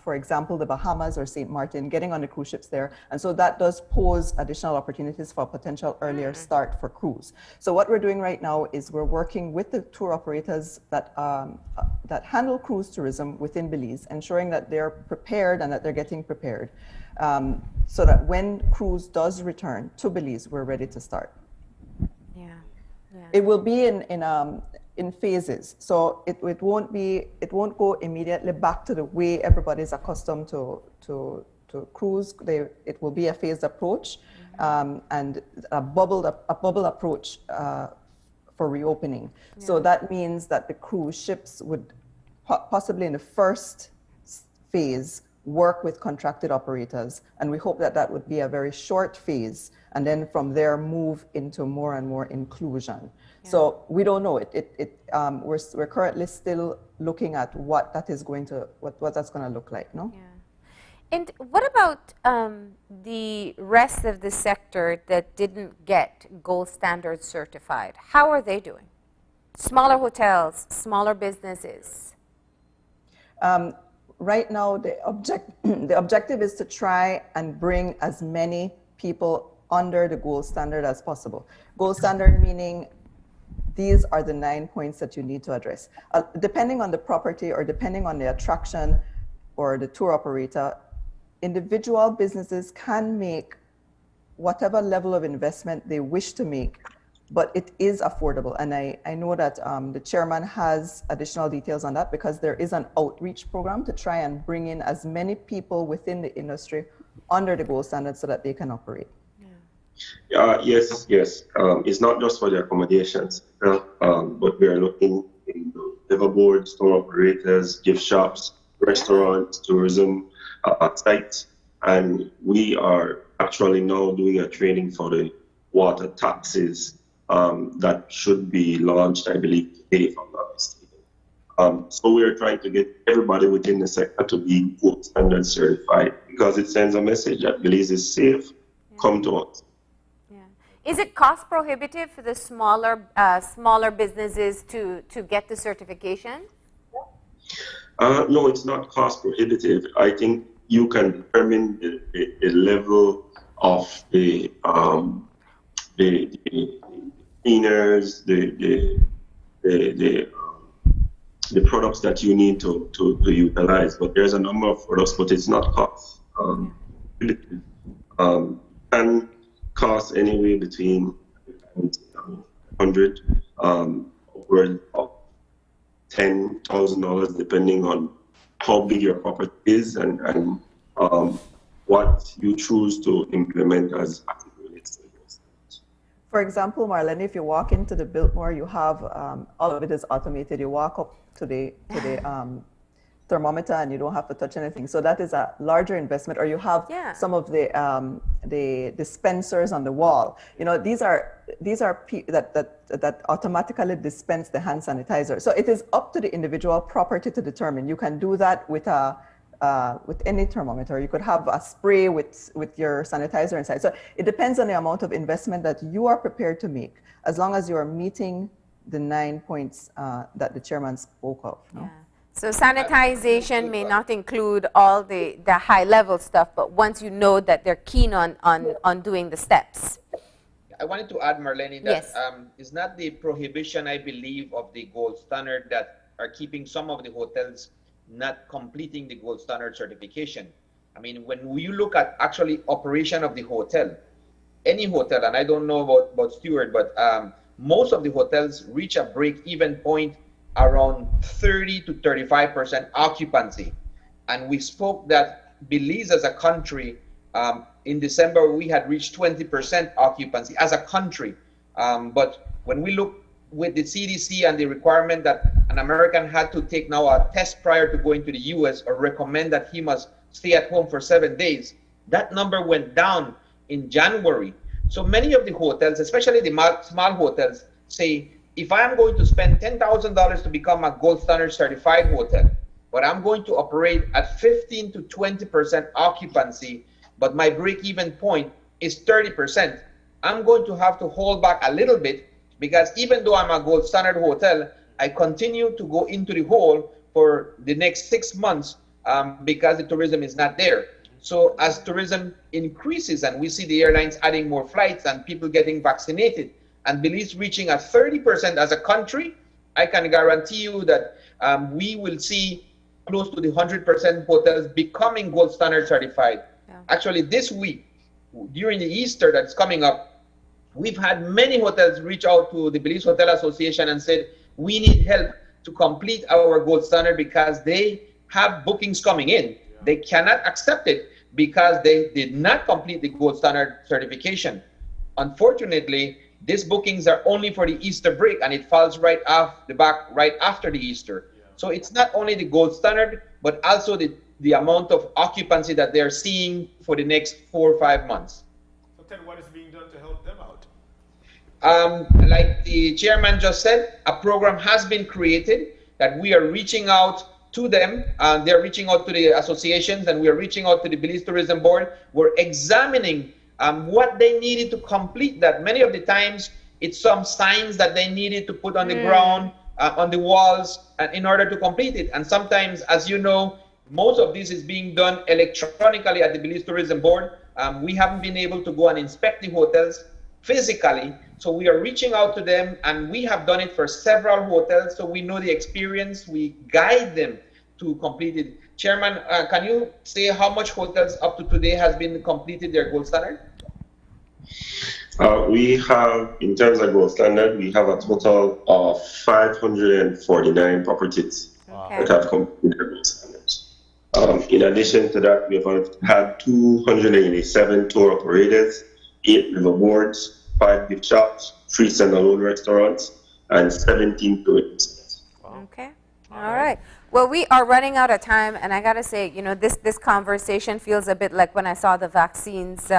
for example, the Bahamas or St. Martin, getting on the cruise ships there. And so that does pose additional opportunities for a potential earlier start for cruise. So what we're doing right now is we're working with the tour operators that handle cruise tourism within Belize, ensuring that they're prepared and that they're getting prepared, so that when cruise does return to Belize, we're ready to start. It will be in phases, so it won't go immediately back to the way everybody's accustomed to cruise. It will be a phased approach, and a bubble approach for reopening. Yeah. So that means that the cruise ships would possibly in the first phase work with contracted operators, and we hope that that would be a very short phase, and then from there move into more and more inclusion. Yeah. So we don't know. We're currently still looking at what that is going to what that's going to look like. No. Yeah. And what about the rest of the sector that didn't get gold standard certified? How are they doing? Smaller hotels, smaller businesses. Right now, the objective is to try and bring as many people under the gold standard as possible. Gold standard meaning these are the 9 points that you need to address. Depending on the property or depending on the attraction or the tour operator, individual businesses can make whatever level of investment they wish to make, but it is affordable. And I know that the chairman has additional details on that, because there is an outreach program to try and bring in as many people within the industry under the gold standard so that they can operate. Yes. It's not just for the accommodations, but we are looking into liveaboard, store operators, gift shops, restaurants, tourism sites, and we are actually now doing a training for the water taxes that should be launched, I believe, today, if I'm not mistaken. So we are trying to get everybody within the sector to be gold standard certified, because it sends a message that Belize is safe. Come to us. Is it cost prohibitive for the smaller businesses to get the certification? No, it's not cost prohibitive. I think you can determine the level of the cleaners, the products that you need to utilize. But there's a number of products, but it's not cost prohibitive. And cost anywhere between $100 upward of $10,000, depending on how big your property is and what you choose to implement as it relates to this. For example, Marlene, if you walk into the Biltmore, you have all of it is automated. You walk up to the thermometer and you don't have to touch anything. So that is a larger investment. Or you have some of the dispensers on the wall. You know, these are that automatically dispense the hand sanitizer. So it is up to the individual property to determine. You can do that with any thermometer. You could have a spray with your sanitizer inside. So it depends on the amount of investment that you are prepared to make, as long as you are meeting the 9 points that the chairman spoke of. No? So sanitization may not include all the high-level stuff, but once you know that they're keen on doing the steps. I wanted to add, Marlene, that it's not the prohibition, I believe, of the gold standard that are keeping some of the hotels not completing the gold standard certification. I mean, when you look at actually operation of the hotel, any hotel, and I don't know about Stewart, but most of the hotels reach a break-even point around 30 to 35% occupancy. And we spoke that Belize as a country, in December, we had reached 20% occupancy as a country. But when we look with the CDC and the requirement that an American had to take now a test prior to going to the US or recommend that he must stay at home for 7 days, that number went down in January. So many of the hotels, especially the small hotels, say, if I am going to spend $10,000 to become a gold standard certified hotel, but I'm going to operate at 15 to 20% occupancy, but my break-even point is 30%, I'm going to have to hold back a little bit, because even though I'm a gold standard hotel, I continue to go into the hole for the next 6 months because the tourism is not there. So as tourism increases and we see the airlines adding more flights and people getting vaccinated, and Belize reaching at 30% as a country, I can guarantee you that we will see close to the 100% hotels becoming gold standard certified. Actually, this week, during the Easter that's coming up, we've had many hotels reach out to the Belize Hotel Association and said, we need help to complete our gold standard because they have bookings coming in. They cannot accept it because they did not complete the gold standard certification. Unfortunately, these bookings are only for the Easter break, and it falls right off the back right after the Easter. So it's not only the gold standard, but also the amount of occupancy that they're seeing for the next 4 or 5 months. So Ted, what is being done to help them out? Like the chairman just said, a program has been created that we are reaching out to them, and they're reaching out to the associations, and we are reaching out to the Belize Tourism Board. We're examining what they needed to complete that. Many of the times, it's some signs that they needed to put on the ground, on the walls, in order to complete it. And sometimes, as you know, most of this is being done electronically at the Belize Tourism Board. We haven't been able to go and inspect the hotels physically, so we are reaching out to them, and we have done it for several hotels, so we know the experience. We guide them to complete it. Chairman, can you say how much hotels up to today has been completed their gold standard? We have, in terms of gold standard, we have a total of 549 properties that have completed their gold standards. In addition to that, we have had 287 tour operators, 8 river boards, 5 gift shops, 3 standalone restaurants, and 17 tourists. Okay. All right. Well, we are running out of time, and I got to say, you know, this conversation feels a bit like when I saw the vaccines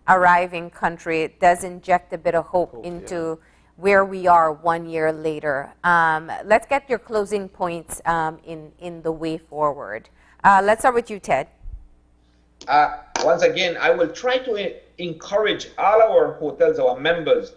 arriving country. It does inject a bit of hope into where we are 1 year later. Let's get your closing points in the way forward. Let's start with you, Ted. Once again, I will try to encourage all our hotels, our members.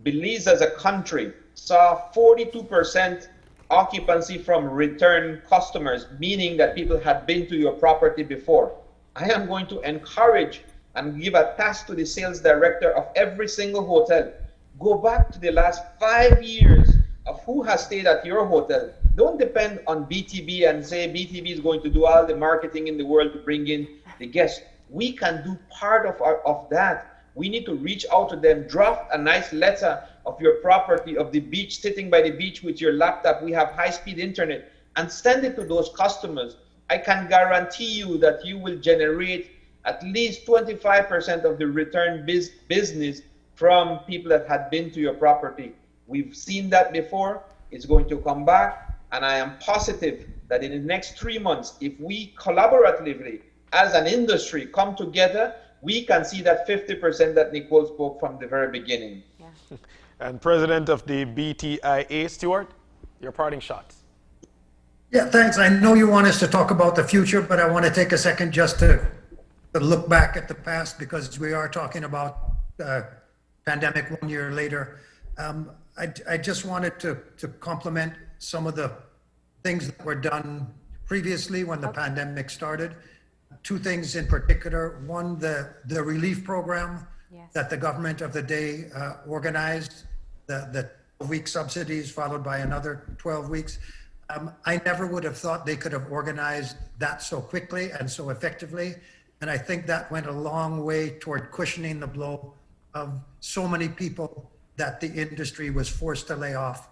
Belize as a country saw 42% occupancy from return customers, meaning that people had been to your property before. I am going to encourage and give a task to the sales director of every single hotel. Go back to the last 5 years of who has stayed at your hotel. Don't depend on BTB and say BTB is going to do all the marketing in the world to bring in the guests. We can do part of that. We need to reach out to them, draft a nice letter of your property, of the beach, sitting by the beach with your laptop. We have high-speed internet, and send it to those customers. I can guarantee you that you will generate at least 25% of the return business from people that had been to your property. We've seen that before. It's going to come back, and I am positive that in the next 3 months, if we collaboratively, as an industry, come together, we can see that 50% that Nicole spoke from the very beginning. Yeah. And President of the BTIA, Stuart, your parting shots. Yeah, thanks. I know you want us to talk about the future, but I want to take a second just to look back at the past, because we are talking about pandemic 1 year later. I just wanted to compliment some of the things that were done previously when the pandemic started. 2 things in particular. One, the relief program that the government of the day organized, the 12-week subsidies followed by another 12 weeks. I never would have thought they could have organized that so quickly and so effectively. And I think that went a long way toward cushioning the blow of so many people that the industry was forced to lay off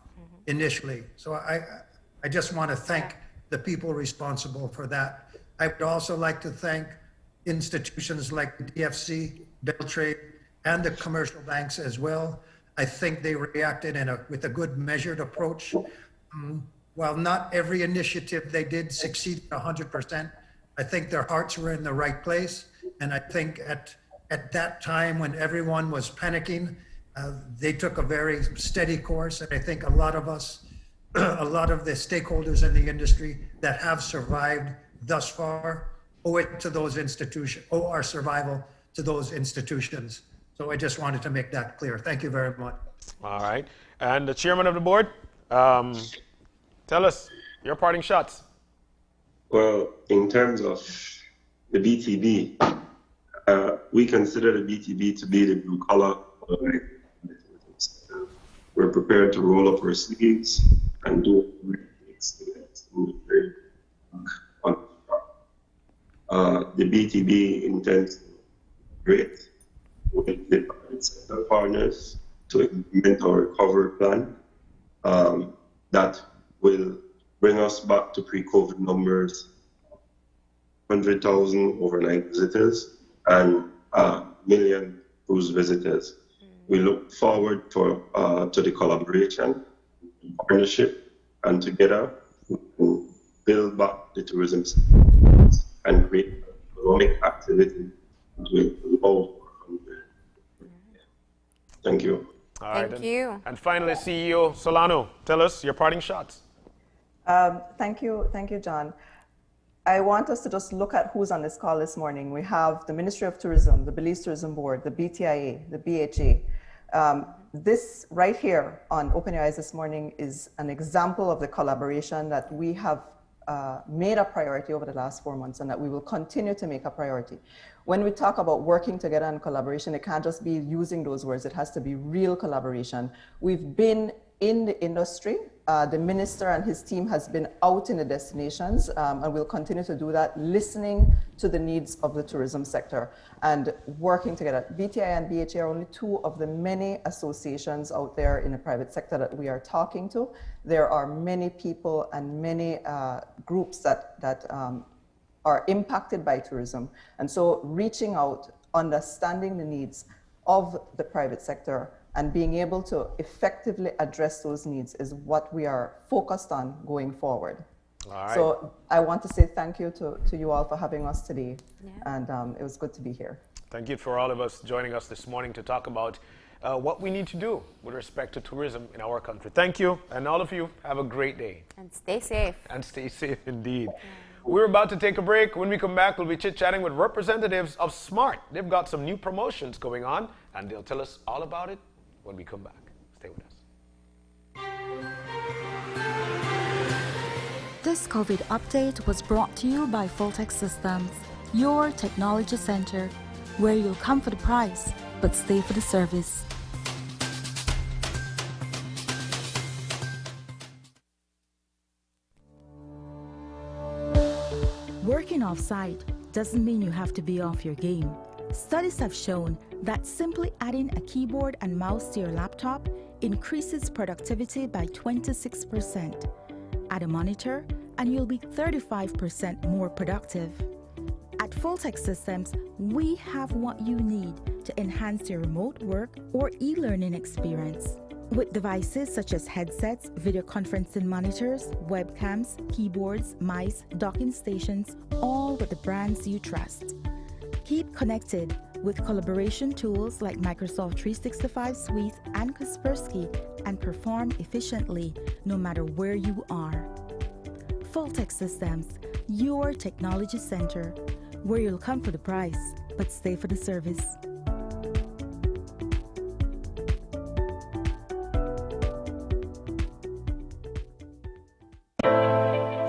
initially. So I just want to thank the people responsible for that. I would also like to thank institutions like the DFC, Beltrade, and the commercial banks as well. I think they reacted with a good measured approach. While not every initiative they did succeed 100%, I think their hearts were in the right place. And I think at that time when everyone was panicking, they took a very steady course. And I think a lot of us, a lot of the stakeholders in the industry that have survived thus far owe it to those institutions, owe our survival to those institutions. So I just wanted to make that clear. Thank you very much. All right. And the chairman of the board, tell us your parting shots. Well, in terms of the BTB, we consider the BTB to be the blue collar. We're prepared to roll up our sleeves and do what it takes to get on the BTB intends to create with the private sector partners to implement our recovery plan that will bring us back to pre-COVID numbers, 100,000 overnight visitors and 1 million cruise visitors. We look forward to the collaboration, partnership, and together we will build back the tourism and create economic activity with all. Thank you. All right, Thank you. And finally, CEO Solano, tell us your parting shots. Thank you, John. I want us to just look at who's on this call this morning. We have the Ministry of Tourism, the Belize Tourism Board, the BTIA, the BHA. This right here on Open Your Eyes this morning is an example of the collaboration that we have made a priority over the last 4 months and that we will continue to make a priority. When we talk about working together and collaboration, it can't just be using those words, it has to be real collaboration. We've been in the industry. The minister and his team has been out in the destinations and will continue to do that, listening to the needs of the tourism sector and working together. BTI and BHA are only two of the many associations out there in the private sector that we are talking to. There are many people and many groups that are impacted by tourism. And so reaching out, understanding the needs of the private sector and being able to effectively address those needs is what we are focused on going forward. All right. So I want to say thank you to you all for having us today. And it was good to be here. Thank you for all of us joining us this morning to talk about what we need to do with respect to tourism in our country. Thank you, and all of you have a great day. And stay safe. And stay safe indeed. We're about to take a break. When we come back, we'll be chit-chatting with representatives of SMART. They've got some new promotions going on, and they'll tell us all about it when we come back. Stay with us. This COVID update was brought to you by Fulltech Systems, your technology center, where you'll come for the price, but stay for the service. Working off-site doesn't mean you have to be off your game. Studies have shown that simply adding a keyboard and mouse to your laptop increases productivity by 26%. Add a monitor and you'll be 35% more productive. At Fulltech Systems, we have what you need to enhance your remote work or e-learning experience. With devices such as headsets, video conferencing monitors, webcams, keyboards, mice, docking stations, all with the brands you trust. Keep connected with collaboration tools like Microsoft 365 Suite and Kaspersky and perform efficiently no matter where you are. Fulltech Systems, your technology center, where you'll come for the price, but stay for the service.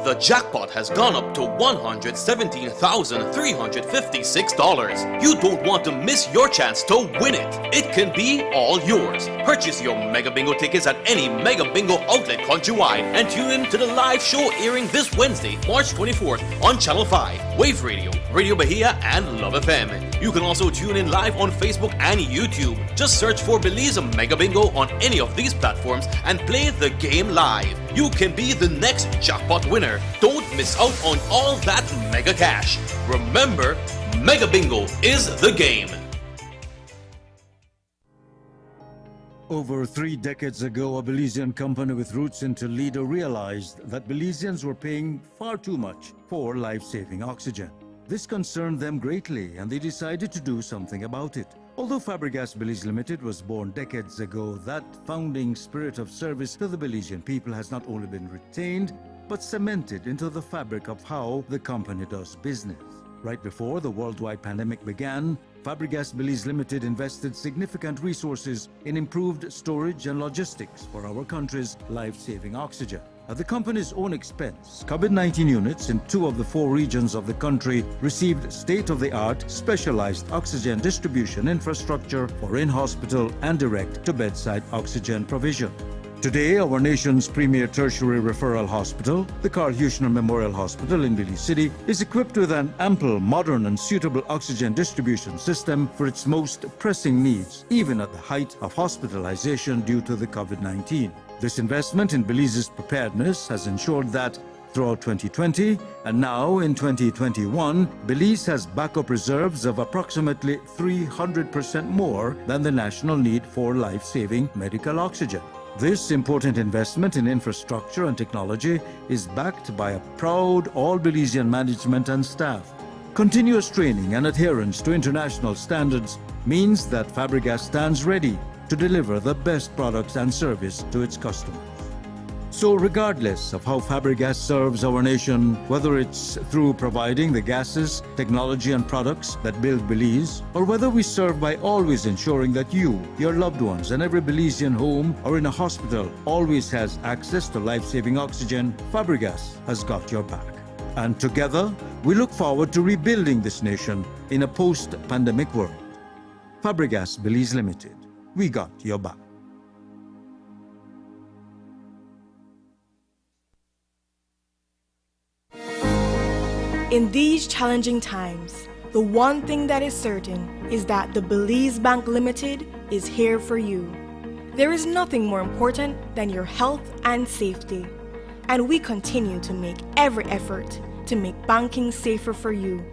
The jackpot has gone up to $117,356. You don't want to miss your chance to win it. It can be all yours. Purchase your Mega Bingo tickets at any Mega Bingo outlet countrywide and tune in to the live show airing this Wednesday, March 24th on Channel 5, Wave Radio, Radio Bahia, and Love FM. You can also tune in live on Facebook and YouTube. Just search for Belize Mega Bingo on any of these platforms and play the game live. You can be the next jackpot winner. Don't miss out on all that mega cash. Remember, Mega Bingo is the game. Over 3 decades ago, a Belizean company with roots in Toledo realized that Belizeans were paying far too much for life-saving oxygen. This concerned them greatly, and they decided to do something about it. Although Fabregas Belize Limited was born decades ago, that founding spirit of service to the Belizean people has not only been retained, but cemented into the fabric of how the company does business. Right before the worldwide pandemic began, Fabregas Belize Limited invested significant resources in improved storage and logistics for our country's life-saving oxygen. At the company's own expense, COVID-19 units in 2 of the 4 regions of the country received state-of-the-art specialized oxygen distribution infrastructure for in-hospital and direct-to-bedside oxygen provision. Today, our nation's premier tertiary referral hospital, the Carl Huchner Memorial Hospital in Belize City, is equipped with an ample, modern and suitable oxygen distribution system for its most pressing needs, even at the height of hospitalization due to the COVID-19. This investment in Belize's preparedness has ensured that throughout 2020 and now in 2021, Belize has backup reserves of approximately 300% more than the national need for life-saving medical oxygen. This important investment in infrastructure and technology is backed by a proud all-Belizean management and staff. Continuous training and adherence to international standards means that Fabregas stands ready to deliver the best products and service to its customers. So regardless of how Fabregas serves our nation, whether it's through providing the gases, technology and products that build Belize, or whether we serve by always ensuring that you, your loved ones and every Belizean home or in a hospital always has access to life-saving oxygen, Fabregas has got your back. And together, we look forward to rebuilding this nation in a post-pandemic world. Fabregas Belize Limited, we got your back. In these challenging times, the one thing that is certain is that the Belize Bank Limited is here for you. There is nothing more important than your health and safety, and we continue to make every effort to make banking safer for you.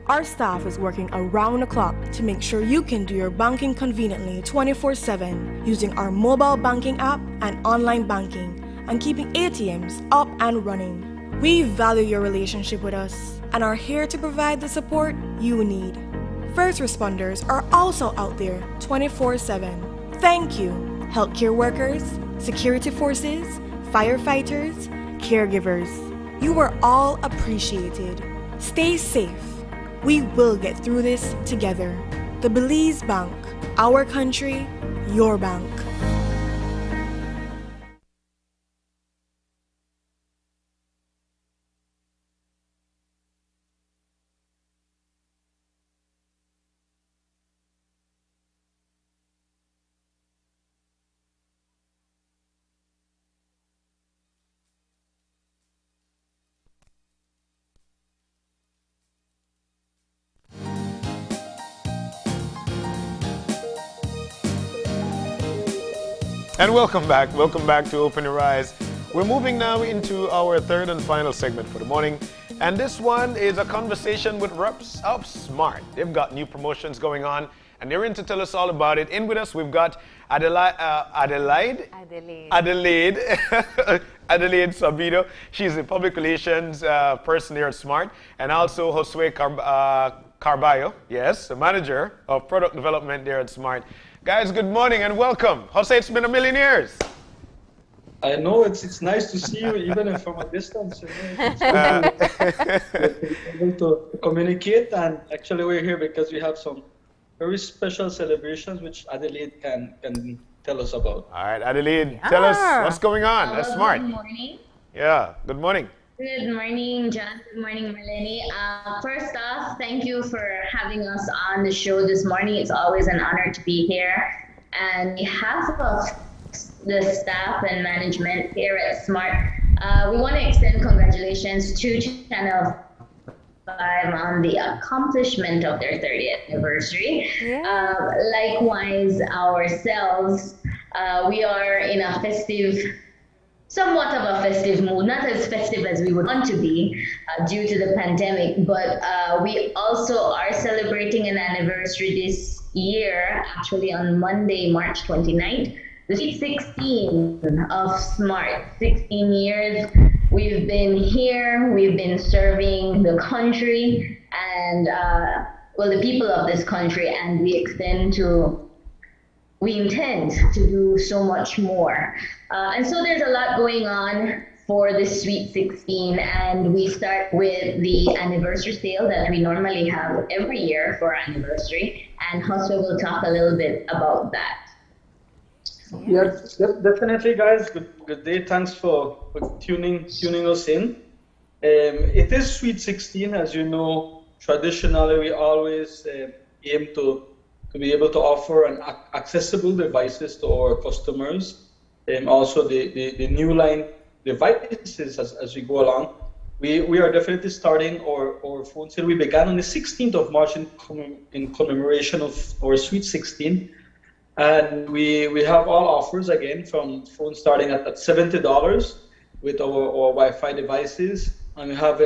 Our staff is working around the clock to make sure you can do your banking conveniently 24/7 using our mobile banking app and online banking and keeping ATMs up and running. We value your relationship with us and are here to provide the support you need. First responders are also out there 24/7. Thank you, healthcare workers, security forces, firefighters, caregivers. You are all appreciated. Stay safe. We will get through this together. The Belize Bank, our country, your bank. And welcome back to Open Your Eyes. We're moving now into our third and final segment for the morning. And this one is a conversation with reps of Smart. They've got new promotions going on, and they're in to tell us all about it. In with us, we've got Adelaide Sabido. She's the public relations person here at Smart. And also Josue Carballo, yes, the manager of product development there at Smart. Guys, good morning and welcome. Jose, it's been a million years. I know, it's nice to see you even from a distance. It's able to communicate, and actually we're here because we have some very special celebrations which Adelaide can tell us about. All right, Adelaide, tell us what's going on. That's Smart. Good morning. Yeah, good morning. Good morning, John. Good morning, Melanie. First off, thank you for having us on the show this morning. It's always an honor to be here. And on behalf of the staff and management here at Smart, we want to extend congratulations to Channel 5 on the accomplishment of their 30th anniversary. Yeah. Likewise, ourselves, we are in a somewhat of a festive mood, not as festive as we would want to be due to the pandemic, but we also are celebrating an anniversary this year, actually on Monday, March 29th, the Sweet 16 of Smart. 16 years we've been here, we've been serving the country and, the people of this country, and we intend to do so much more. And so there's a lot going on for the Sweet 16, and we start with the anniversary sale that we normally have every year for our anniversary, and Josue will talk a little bit about that. Yeah, definitely, guys. Good day. Thanks for tuning us in. It is Sweet 16, as you know. Traditionally, we always aim to be able to offer an accessible devices to our customers. Also the new line devices as we go along. We are definitely starting our phone sale. We began on the 16th of March in commemoration of our Sweet 16. And we have all offers again from phones starting at $70 with our Wi-Fi devices. And we have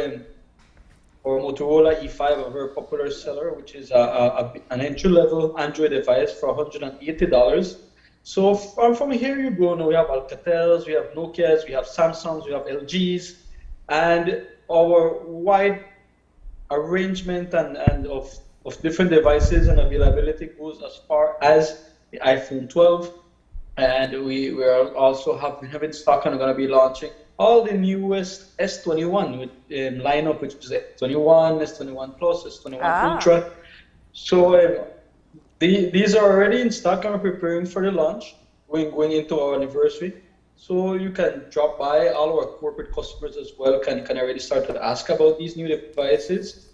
our Motorola E5, a very popular seller, which is an entry-level Android device for $180. So from here you go. Now we have Alcatels, we have Nokias, we have Samsungs, we have LGs, and our wide arrangement and of different devices and availability goes as far as the iPhone 12. And we are also having stock and are going to be launching all the newest S21 with lineup, which is S21, S21 Plus, S21 Ultra. So these are already in stock and we're preparing for the launch, going into our anniversary. So you can drop by. All our corporate customers as well can already start to ask about these new devices,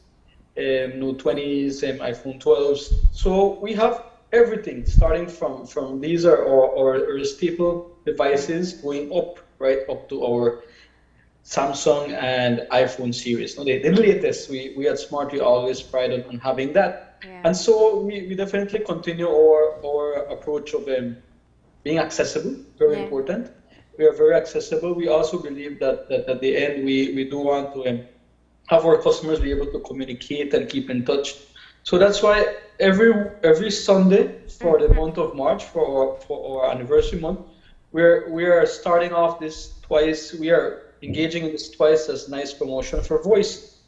Note 20s, iPhone 12s. So we have everything starting from these are our staple devices going up right up to our Samsung and iPhone series. No, the latest. We at Smart, we always pride on having that. Yeah. And so we definitely continue our approach of being accessible, very important. We are very accessible. We also believe that at the end, we do want to have our customers be able to communicate and keep in touch. So that's why every Sunday for the month of March, for our anniversary month, we are starting off this twice. We are engaging in this twice as nice promotion for voice.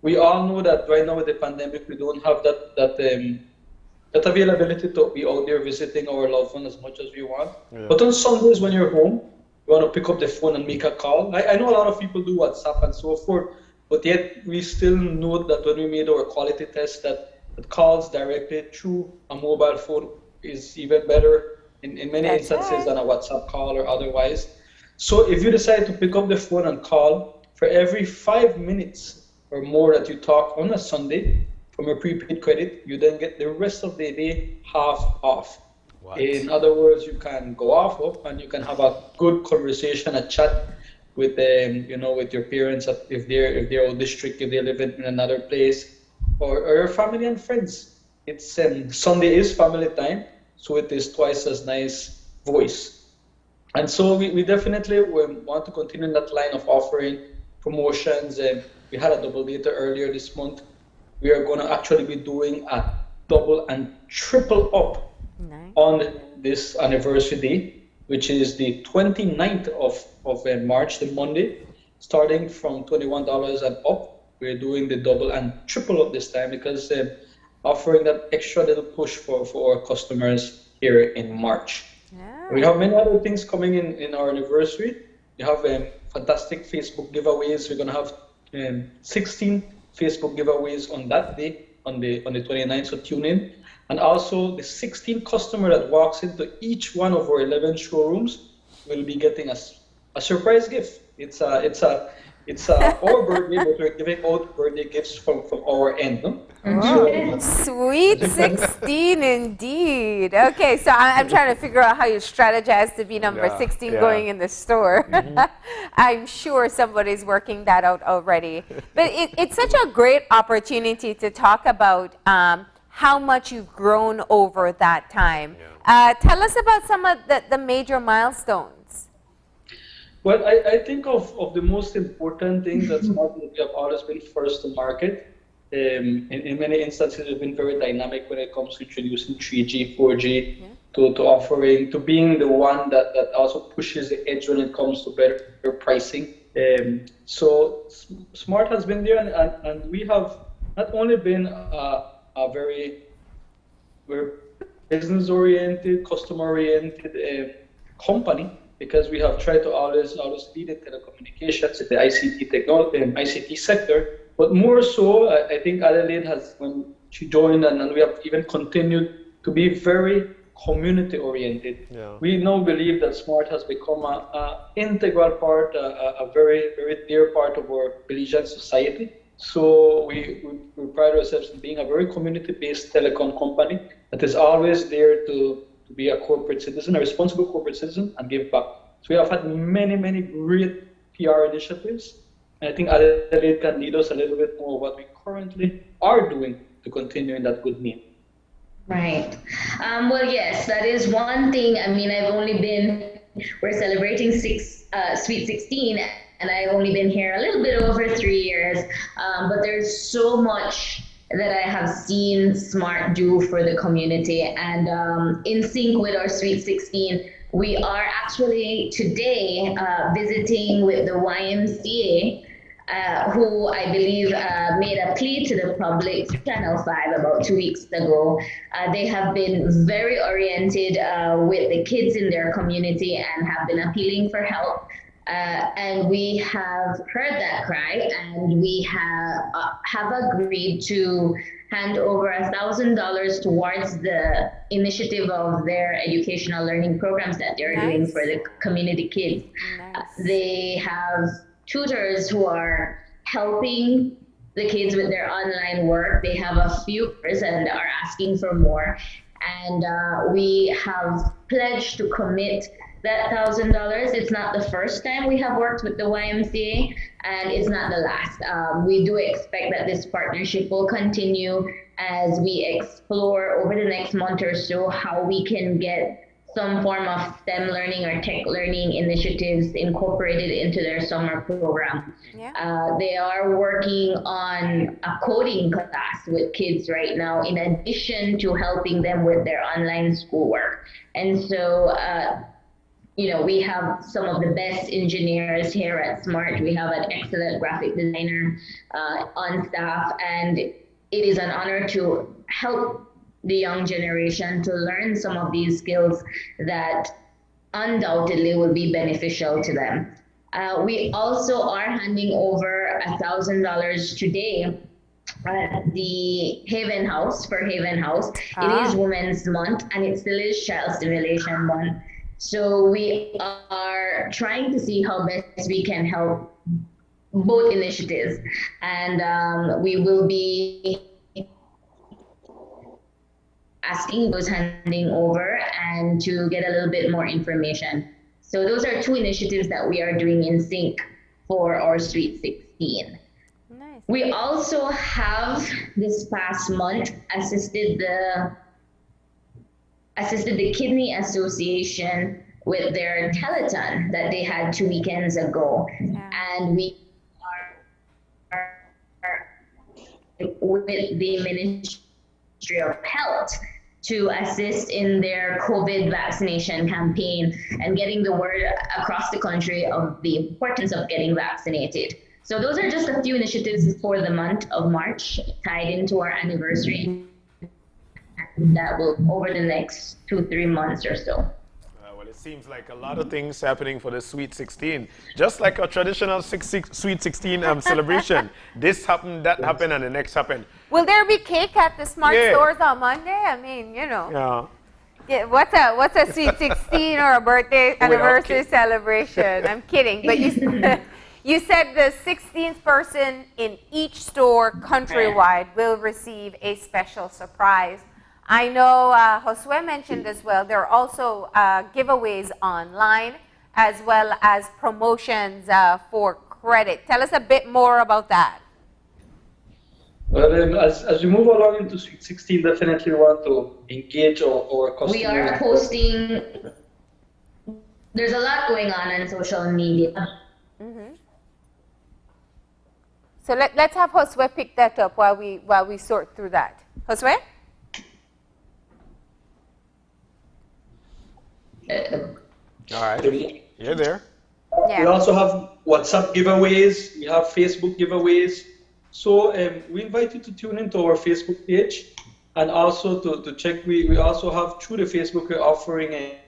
We all know that right now with the pandemic, we don't have that availability to be out there visiting our loved one as much as we want. Yeah. But on Sundays when you're home, you want to pick up the phone and make a call. I know a lot of people do WhatsApp and so forth, but yet we still know that when we made our quality test that calls directly through a mobile phone is even better in many instances than a WhatsApp call or otherwise. So if you decide to pick up the phone and call, for every 5 minutes or more that you talk on a Sunday from your prepaid credit, you then get the rest of the day half off. What? In other words, you can go off and you can have a good conversation, a chat with with your parents if they're out district, if they live in another place, or your family and friends. It's Sunday is family time, so it is twice as nice voice. And so we definitely want to continue in that line of offering promotions. We had a double data earlier this month. We are going to actually be doing a double and triple up on this anniversary day, which is the 29th of March, the Monday, starting from $21 and up. We're doing the double and triple up this time because offering that extra little push for our customers here in March. Yeah. We have many other things coming in our anniversary. We have fantastic Facebook giveaways. We're going to have 16 Facebook giveaways on that day, on the 29th, so tune in. And also the 16 customer that walks into each one of our 11 showrooms will be getting a surprise gift. It's our birthday, but we're giving out birthday gifts from our end, no? Oh, sweet 16 indeed. Okay, so I'm trying to figure out how you strategize to be number 16 going in the store. I'm sure somebody's working that out already. But it's such a great opportunity to talk about how much you've grown over that time. Tell us about some of the major milestones. Well, I think of the most important thing that's Smart, we have always been first to market. In many instances, we've been very dynamic when it comes to introducing 3G, 4G, to offering, to being the one that also pushes the edge when it comes to better pricing. So Smart has been there, and we have not only been a very business-oriented, customer-oriented company, because we have tried to always lead in telecommunications, in the ICT technology, ICT sector. But more so, I think Adelaide has, when she joined, and we have even continued to be very community-oriented. Yeah. We now believe that Smart has become an integral part, a very, very dear part of our Belizean society. So we pride ourselves in being a very community-based telecom company that is always there to be a corporate citizen, a responsible corporate citizen, and give back. So we have had many, many great PR initiatives. And I think Adelaide can lead us a little bit more what we currently are doing to continue in that good name. Right. Well, yes, that is one thing. I mean, we're celebrating Sweet 16, and I've only been here a little bit over 3 years. But there's so much that I have seen Smart do for the community. And in sync with our Sweet 16, we are actually today visiting with the YMCA, who I believe made a plea to the public, Channel 5, about 2 weeks ago. They have been very oriented with the kids in their community and have been appealing for help. And we have heard that cry, and we have agreed to hand over $1,000 towards the initiative of their educational learning programs that they're doing for the community kids. They have tutors who are helping the kids with their online work. They have a few and are asking for more. And we have pledged to commit that $1,000. It's not the first time we have worked with the YMCA, and it's not the last. We do expect that this partnership will continue as we explore over the next month or so how we can get some form of STEM learning or tech learning initiatives incorporated into their summer program. Yeah. They are working on a coding class with kids right now, in addition to helping them with their online schoolwork. And so, you know, we have some of the best engineers here at SMART. We have an excellent graphic designer on staff, and it is an honor to help the young generation to learn some of these skills that undoubtedly will be beneficial to them. We also are handing over $1,000 today at the Haven House, for Haven House. It is Women's Month, and it still is Child Stimulation Month. So we are trying to see how best we can help both initiatives. And we will be asking those handing over and to get a little bit more information. So those are two initiatives that we are doing in sync for our Sweet 16. Nice. We also have this past month assisted the Kidney Association with their telethon that they had 2 weekends ago. And we are with the Ministry of Health to assist in their COVID vaccination campaign and getting the word across the country of the importance of getting vaccinated. So those are just a few initiatives for the month of March, tied into our anniversary, that will over the next 2-3 months or so. Well, it seems like a lot of things happening for the Sweet 16. Just like a traditional Sweet 16 celebration. This happened, that happened, and the next happened. Will there be cake at the Smart stores on Monday? I mean, you know. Yeah, what's a Sweet 16 or a birthday anniversary celebration? I'm kidding. But you said the 16th person in each store countrywide will receive a special surprise. I know Josue mentioned as well, there are also giveaways online as well as promotions for credit. Tell us a bit more about that. Well, as we move along into Sweet 16, definitely want to engage our customers. We are posting, there's a lot going on social media. So let's have Josue pick that up while we sort through that. Josue? All right, you're there. We also have WhatsApp giveaways, we have Facebook giveaways. So we invite you to tune into our Facebook page, and also to check, we also have through the Facebook, we're offering a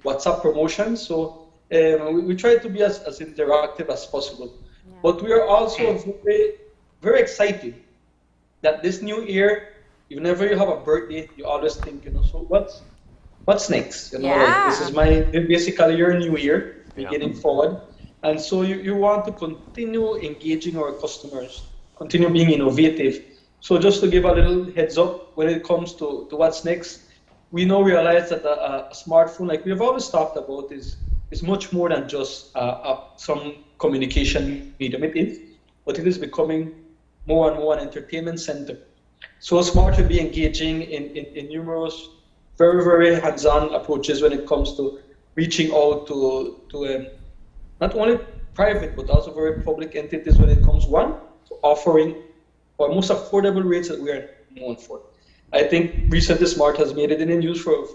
WhatsApp promotion. So we try to be as interactive as possible. But we are also very, very excited that this new year, whenever you have a birthday, you always think, you know, so what's next? You know, like, this is basically your new year, beginning forward. And so you want to continue engaging our customers, continue being innovative. So just to give a little heads up when it comes to what's next, we realize that a smartphone, like we've always talked about, is much more than just some communication medium. It is, but it is becoming more and more an entertainment center. So Smart will be engaging in numerous very, very hands-on approaches when it comes to reaching out to not only private, but also very public entities when it comes, to offering our most affordable rates that we are known for. I think recently Smart has made it in the news for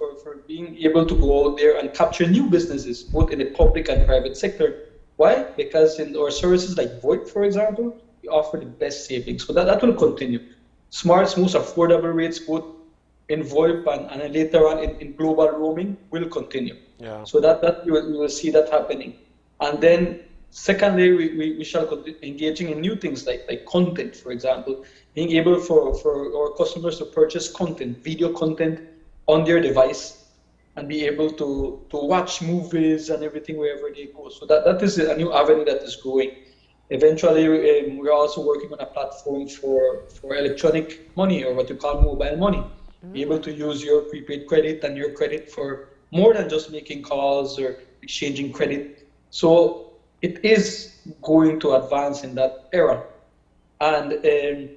being able to go out there and capture new businesses, both in the public and private sector. Why? Because in our services like VoIP, for example, we offer the best savings. So that will continue. Smart's most affordable rates, both in VoIP and later on in global roaming, will continue. So that we will see that happening. And then secondly, we shall continue engaging in new things like content, for example, being able for our customers to purchase content, video content on their device, and be able to watch movies and everything wherever they go. So that is a new avenue that is growing. Eventually, we're also working on a platform for electronic money, or what you call mobile money. Be able to use your prepaid credit and your credit for more than just making calls or exchanging credit. So it is going to advance in that era. And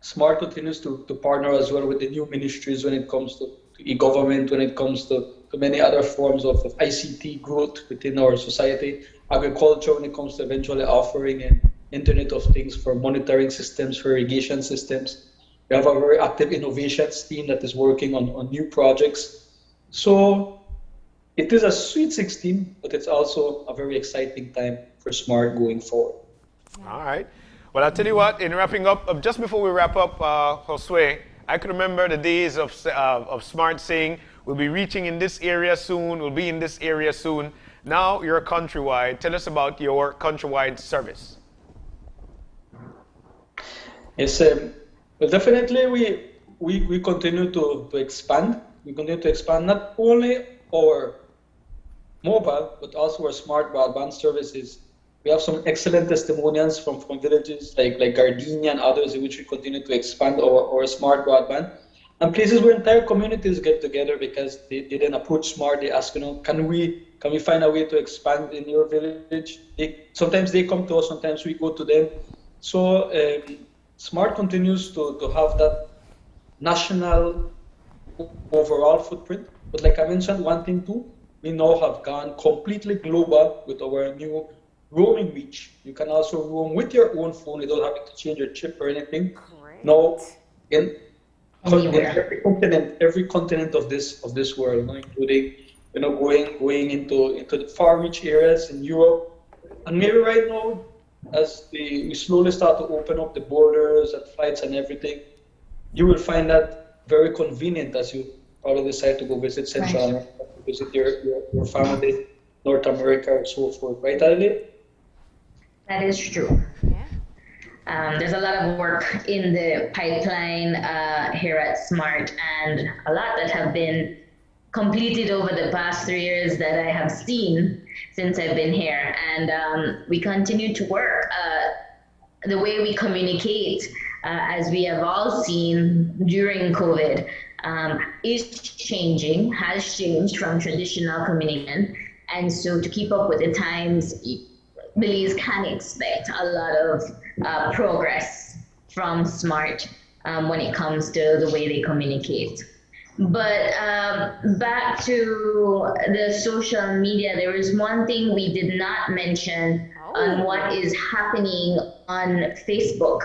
Smart continues to partner as well with the new ministries when it comes to e-government, when it comes to many other forms of ICT growth within our society, agriculture when it comes to eventually offering an Internet of Things for monitoring systems, for irrigation systems. We have a very active innovations team that is working on new projects. So it is a sweet 16, but it's also a very exciting time for Smart going forward. All right. Well, I'll tell you what, in wrapping up, just before we wrap up, Josue, I can remember the days of Smart saying, we'll be reaching in this area soon, we'll be in this area soon. Now you're countrywide. Tell us about your countrywide service. Yes, well, definitely we continue to expand. We continue to expand not only our mobile, but also our smart broadband services. We have some excellent testimonials from villages like Gardenia and others in which we continue to expand our smart broadband. And places where entire communities get together because they then approach Smart, they ask, can we find a way to expand in your village? Sometimes they come to us, sometimes we go to them. So Smart continues to have that national overall footprint. But like I mentioned, one thing too, we now have gone completely global with our new roaming reach. You can also roam with your own phone without having to change your chip or anything. Great. Now, in every continent of this world, including going into the far reach areas in Europe, and maybe right now, as we slowly start to open up the borders and flights and everything, you will find that very convenient as you probably decide to go visit Central America, visit your family, North America, and so forth. Right, Adelaide? That is true. There's a lot of work in the pipeline here at Smart, and a lot that have been completed over the past 3 years that I have seen since I've been here. And we continue to work. The way we communicate, as we have all seen during COVID, is changing, has changed from traditional communication. And so to keep up with the times, Belize can expect a lot of progress from Smart when it comes to the way they communicate. But back to the social media, there is one thing we did not mention on what is happening on Facebook.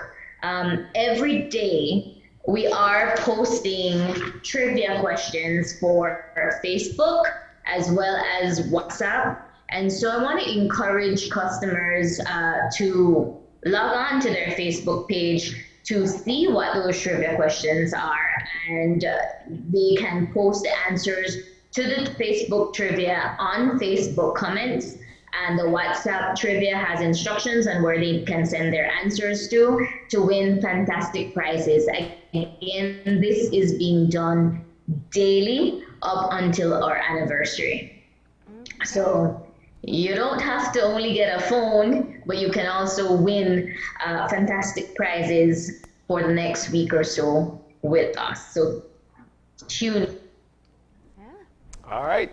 Every day we are posting trivia questions for Facebook as well as WhatsApp. And so I want to encourage customers to log on to their Facebook page to see what those trivia questions are. And they can post the answers to the Facebook trivia on Facebook comments. And the WhatsApp trivia has instructions on where they can send their answers to win fantastic prizes. Again, this is being done daily up until our anniversary. So you don't have to only get a phone, but you can also win fantastic prizes for the next week or so with us. So tune in. All right.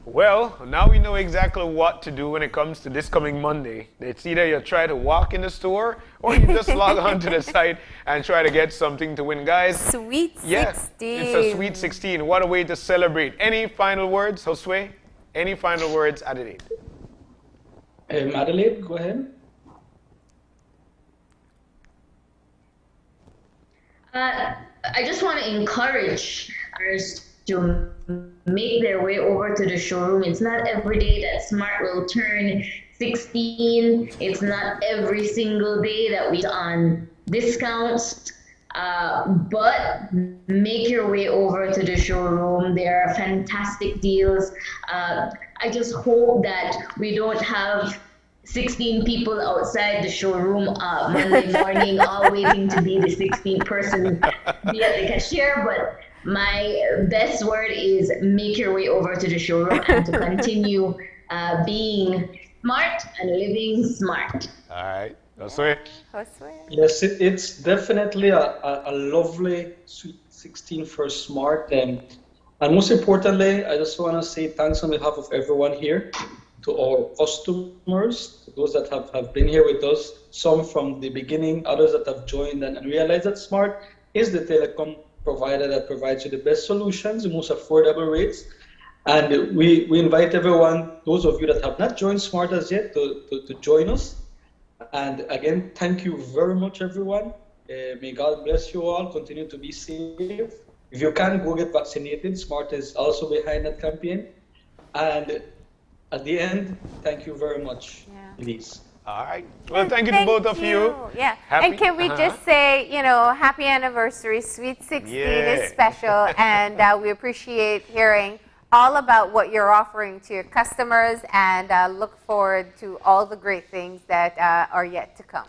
Well, now we know exactly what to do when it comes to this coming Monday. It's either you try to walk in the store or you just log on to the site and try to get something to win. Guys, Sweet 16. Yes, it's a Sweet 16. What a way to celebrate. Any final words, Josue? Any final words, Adelaide? Adelaide, go ahead. I just want to encourage others to make their way over to the showroom. It's not every day that Smart will turn 16. It's not every single day that we on discounts. But make your way over to the showroom. There are fantastic deals. I just hope that we don't have 16 people outside the showroom Monday morning, all waiting to be the 16th person be at the cashier. But my best word is make your way over to the showroom and to continue being smart and living smart. All right. Josue? Yes, it's definitely a lovely Sweet 16 for Smart. And And most importantly, I just want to say thanks on behalf of everyone here to our customers, to those that have been here with us, some from the beginning, others that have joined and realized that Smart is the telecom provider that provides you the best solutions, the most affordable rates. And we invite everyone, those of you that have not joined Smart as yet, to join us. And again, thank you very much, everyone. May God bless you all. Continue to be safe. If you can, go get vaccinated. Smart is also behind that campaign. And at the end, thank you very much, please. All right. Well, thank you to both of you. Yeah. Happy, and can we just say, happy anniversary. Sweet 16 is special. And we appreciate hearing all about what you're offering to your customers, and look forward to all the great things that are yet to come.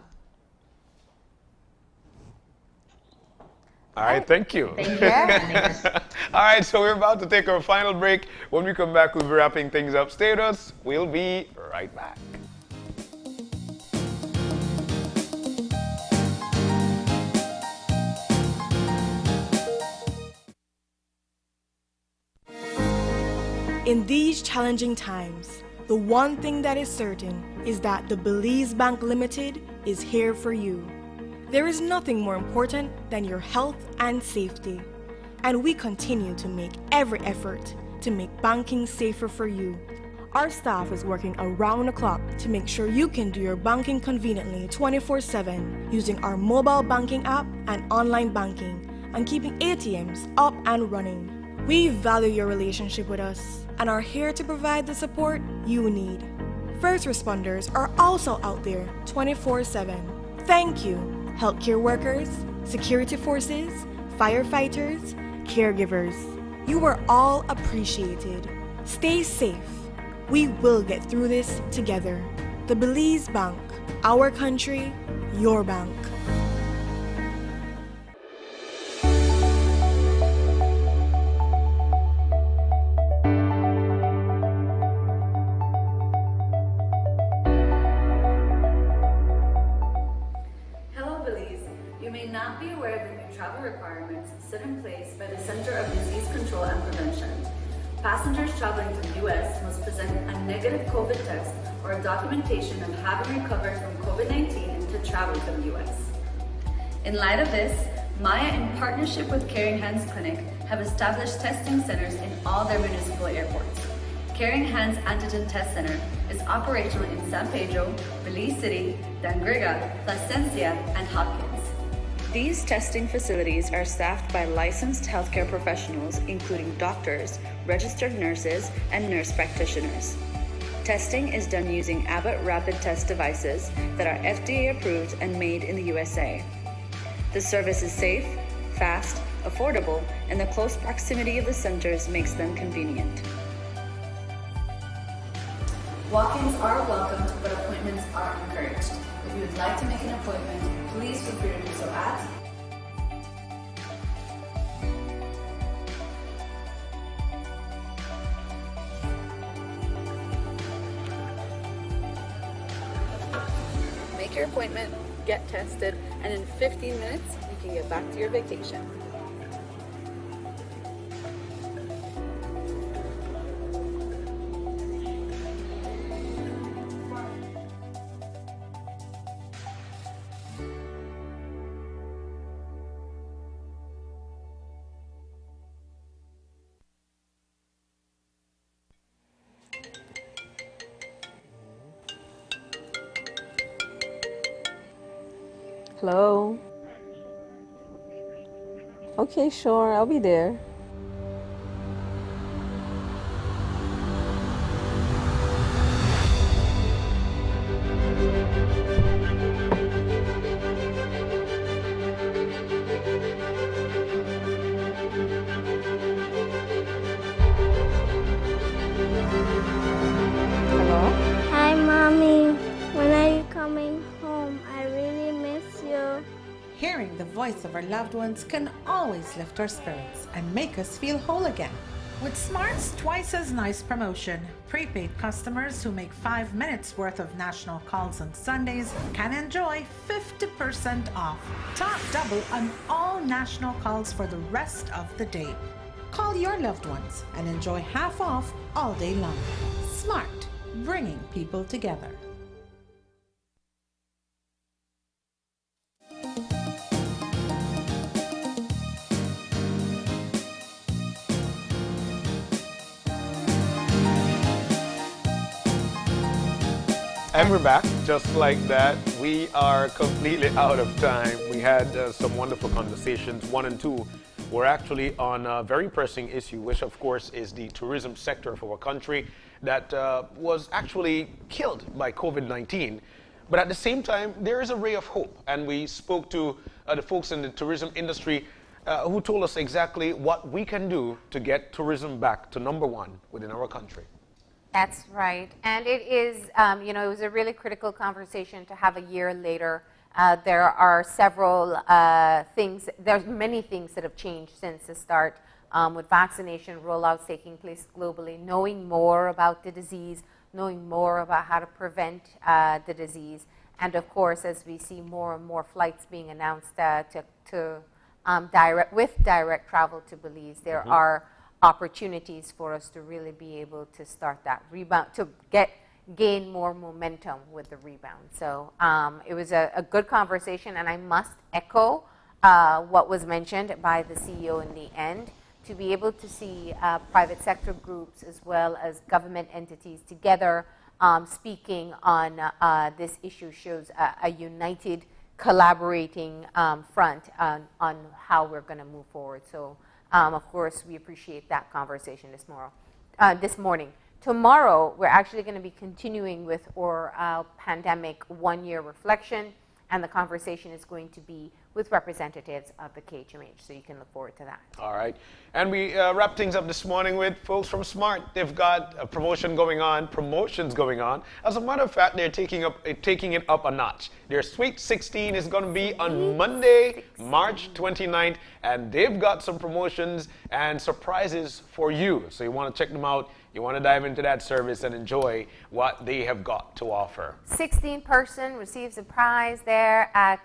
All right, thank you. Thank you. All right, so we're about to take our final break. When we come back, we'll be wrapping things up. Stay with us. We'll be right back. In these challenging times, the one thing that is certain is that the Belize Bank Limited is here for you. There is nothing more important than your health and safety, and we continue to make every effort to make banking safer for you. Our staff is working around the clock to make sure you can do your banking conveniently 24/7 using our mobile banking app and online banking, and keeping ATMs up and running. We value your relationship with us and are here to provide the support you need. First responders are also out there 24/7. Thank you, healthcare workers, security forces, firefighters, caregivers. You are all appreciated. Stay safe. We will get through this together. The Belize Bank, our country, your bank. Passengers traveling to the U.S. must present a negative COVID test or a documentation of having recovered from COVID-19 to travel to the U.S. In light of this, Maya, in partnership with Caring Hands Clinic, have established testing centers in all their municipal airports. Caring Hands Antigen Test Center is operational in San Pedro, Belize City, Dangriga, Placencia, and Hopkins. These testing facilities are staffed by licensed healthcare professionals, including doctors, registered nurses, and nurse practitioners. Testing is done using Abbott rapid test devices that are FDA approved and made in the USA. The service is safe, fast, affordable, and the close proximity of the centers makes them convenient. Walk-ins are welcomed, but appointments are encouraged. If you would like to make an appointment, please feel free to do so at Make your appointment, get tested, and in 15 minutes, you can get back to your vacation. Hello? Okay, sure, I'll be there. Hello? Hi, Mommy. When are you coming home? I really miss you. Hearing the voice of our loved ones can always lift our spirits and make us feel whole again. With Smart's twice as nice promotion, prepaid customers who make 5 minutes worth of national calls on Sundays can enjoy 50% off, top double on all national calls for the rest of the day. Call your loved ones and enjoy half off all day long. Smart, bringing people together. And we're back, just like that. We are completely out of time. We had some wonderful conversations. 1 and 2 were actually on a very pressing issue, which of course is the tourism sector of our country that was actually killed by COVID-19. But at the same time, there is a ray of hope. And we spoke to the folks in the tourism industry who told us exactly what we can do to get tourism back to #1 within our country. That's right. And it is, it was a really critical conversation to have a year later. There are several things, there's many things that have changed since the start with vaccination rollouts taking place globally, knowing more about the disease, knowing more about how to prevent the disease. And of course, as we see more and more flights being announced with direct travel to Belize, there are opportunities for us to really be able to start that rebound, to gain more momentum with the rebound. So it was a good conversation, and I must echo what was mentioned by the CEO in the end. To be able to see private sector groups as well as government entities together speaking on this issue shows a united, collaborating front on how we're going to move forward. So of course, we appreciate that conversation this morning. Tomorrow, we're actually going to be continuing with our pandemic one-year reflection, and the conversation is going to be with representatives of the KHMH, so you can look forward to that. All right. And we wrap things up this morning with folks from Smart. They've got a promotions going on. As a matter of fact, they're taking it up a notch. Their Sweet 16 is going to be on Monday, March 29th, and they've got some promotions and surprises for you. So you want to check them out. You want to dive into that service and enjoy what they have got to offer. 16 person receives a prize there at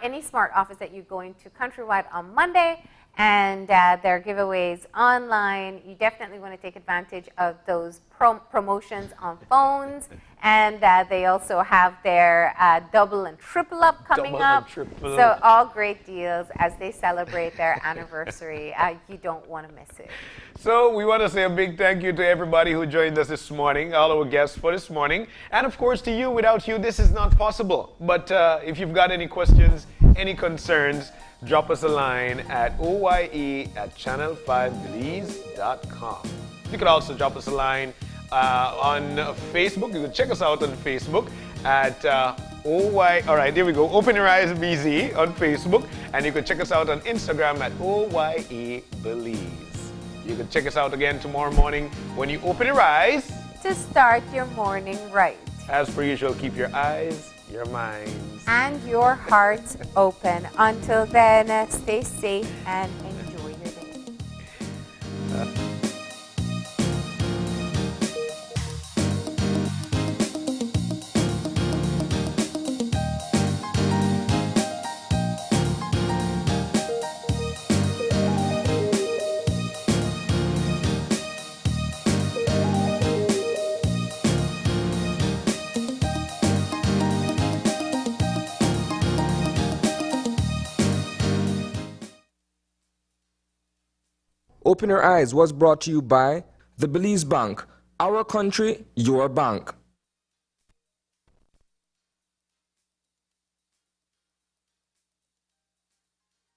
any Smart office that you're going to countrywide on Monday, and their giveaways online. You definitely want to take advantage of those promotions on phones, and they also have their double and triple up coming up. So all great deals as they celebrate their anniversary. You don't want to miss it. So we want to say a big thank you to everybody who joined us this morning, all our guests for this morning, and of course to you. Without you, this is not possible. But if you've got any questions, any concerns, drop us a line at oye@channel5belize.com. You could also drop us a line on Facebook. You can check us out on Facebook at OY. All right, there we go. Open Your Eyes BZ on Facebook. And you can check us out on Instagram at OYE Belize. You can check us out again tomorrow morning when you open your eyes to start your morning right. As per usual, keep your eyes, your minds, and your hearts open. Until then, stay safe and enjoy your day. Open Your Eyes was brought to you by the Belize Bank, our country, your bank.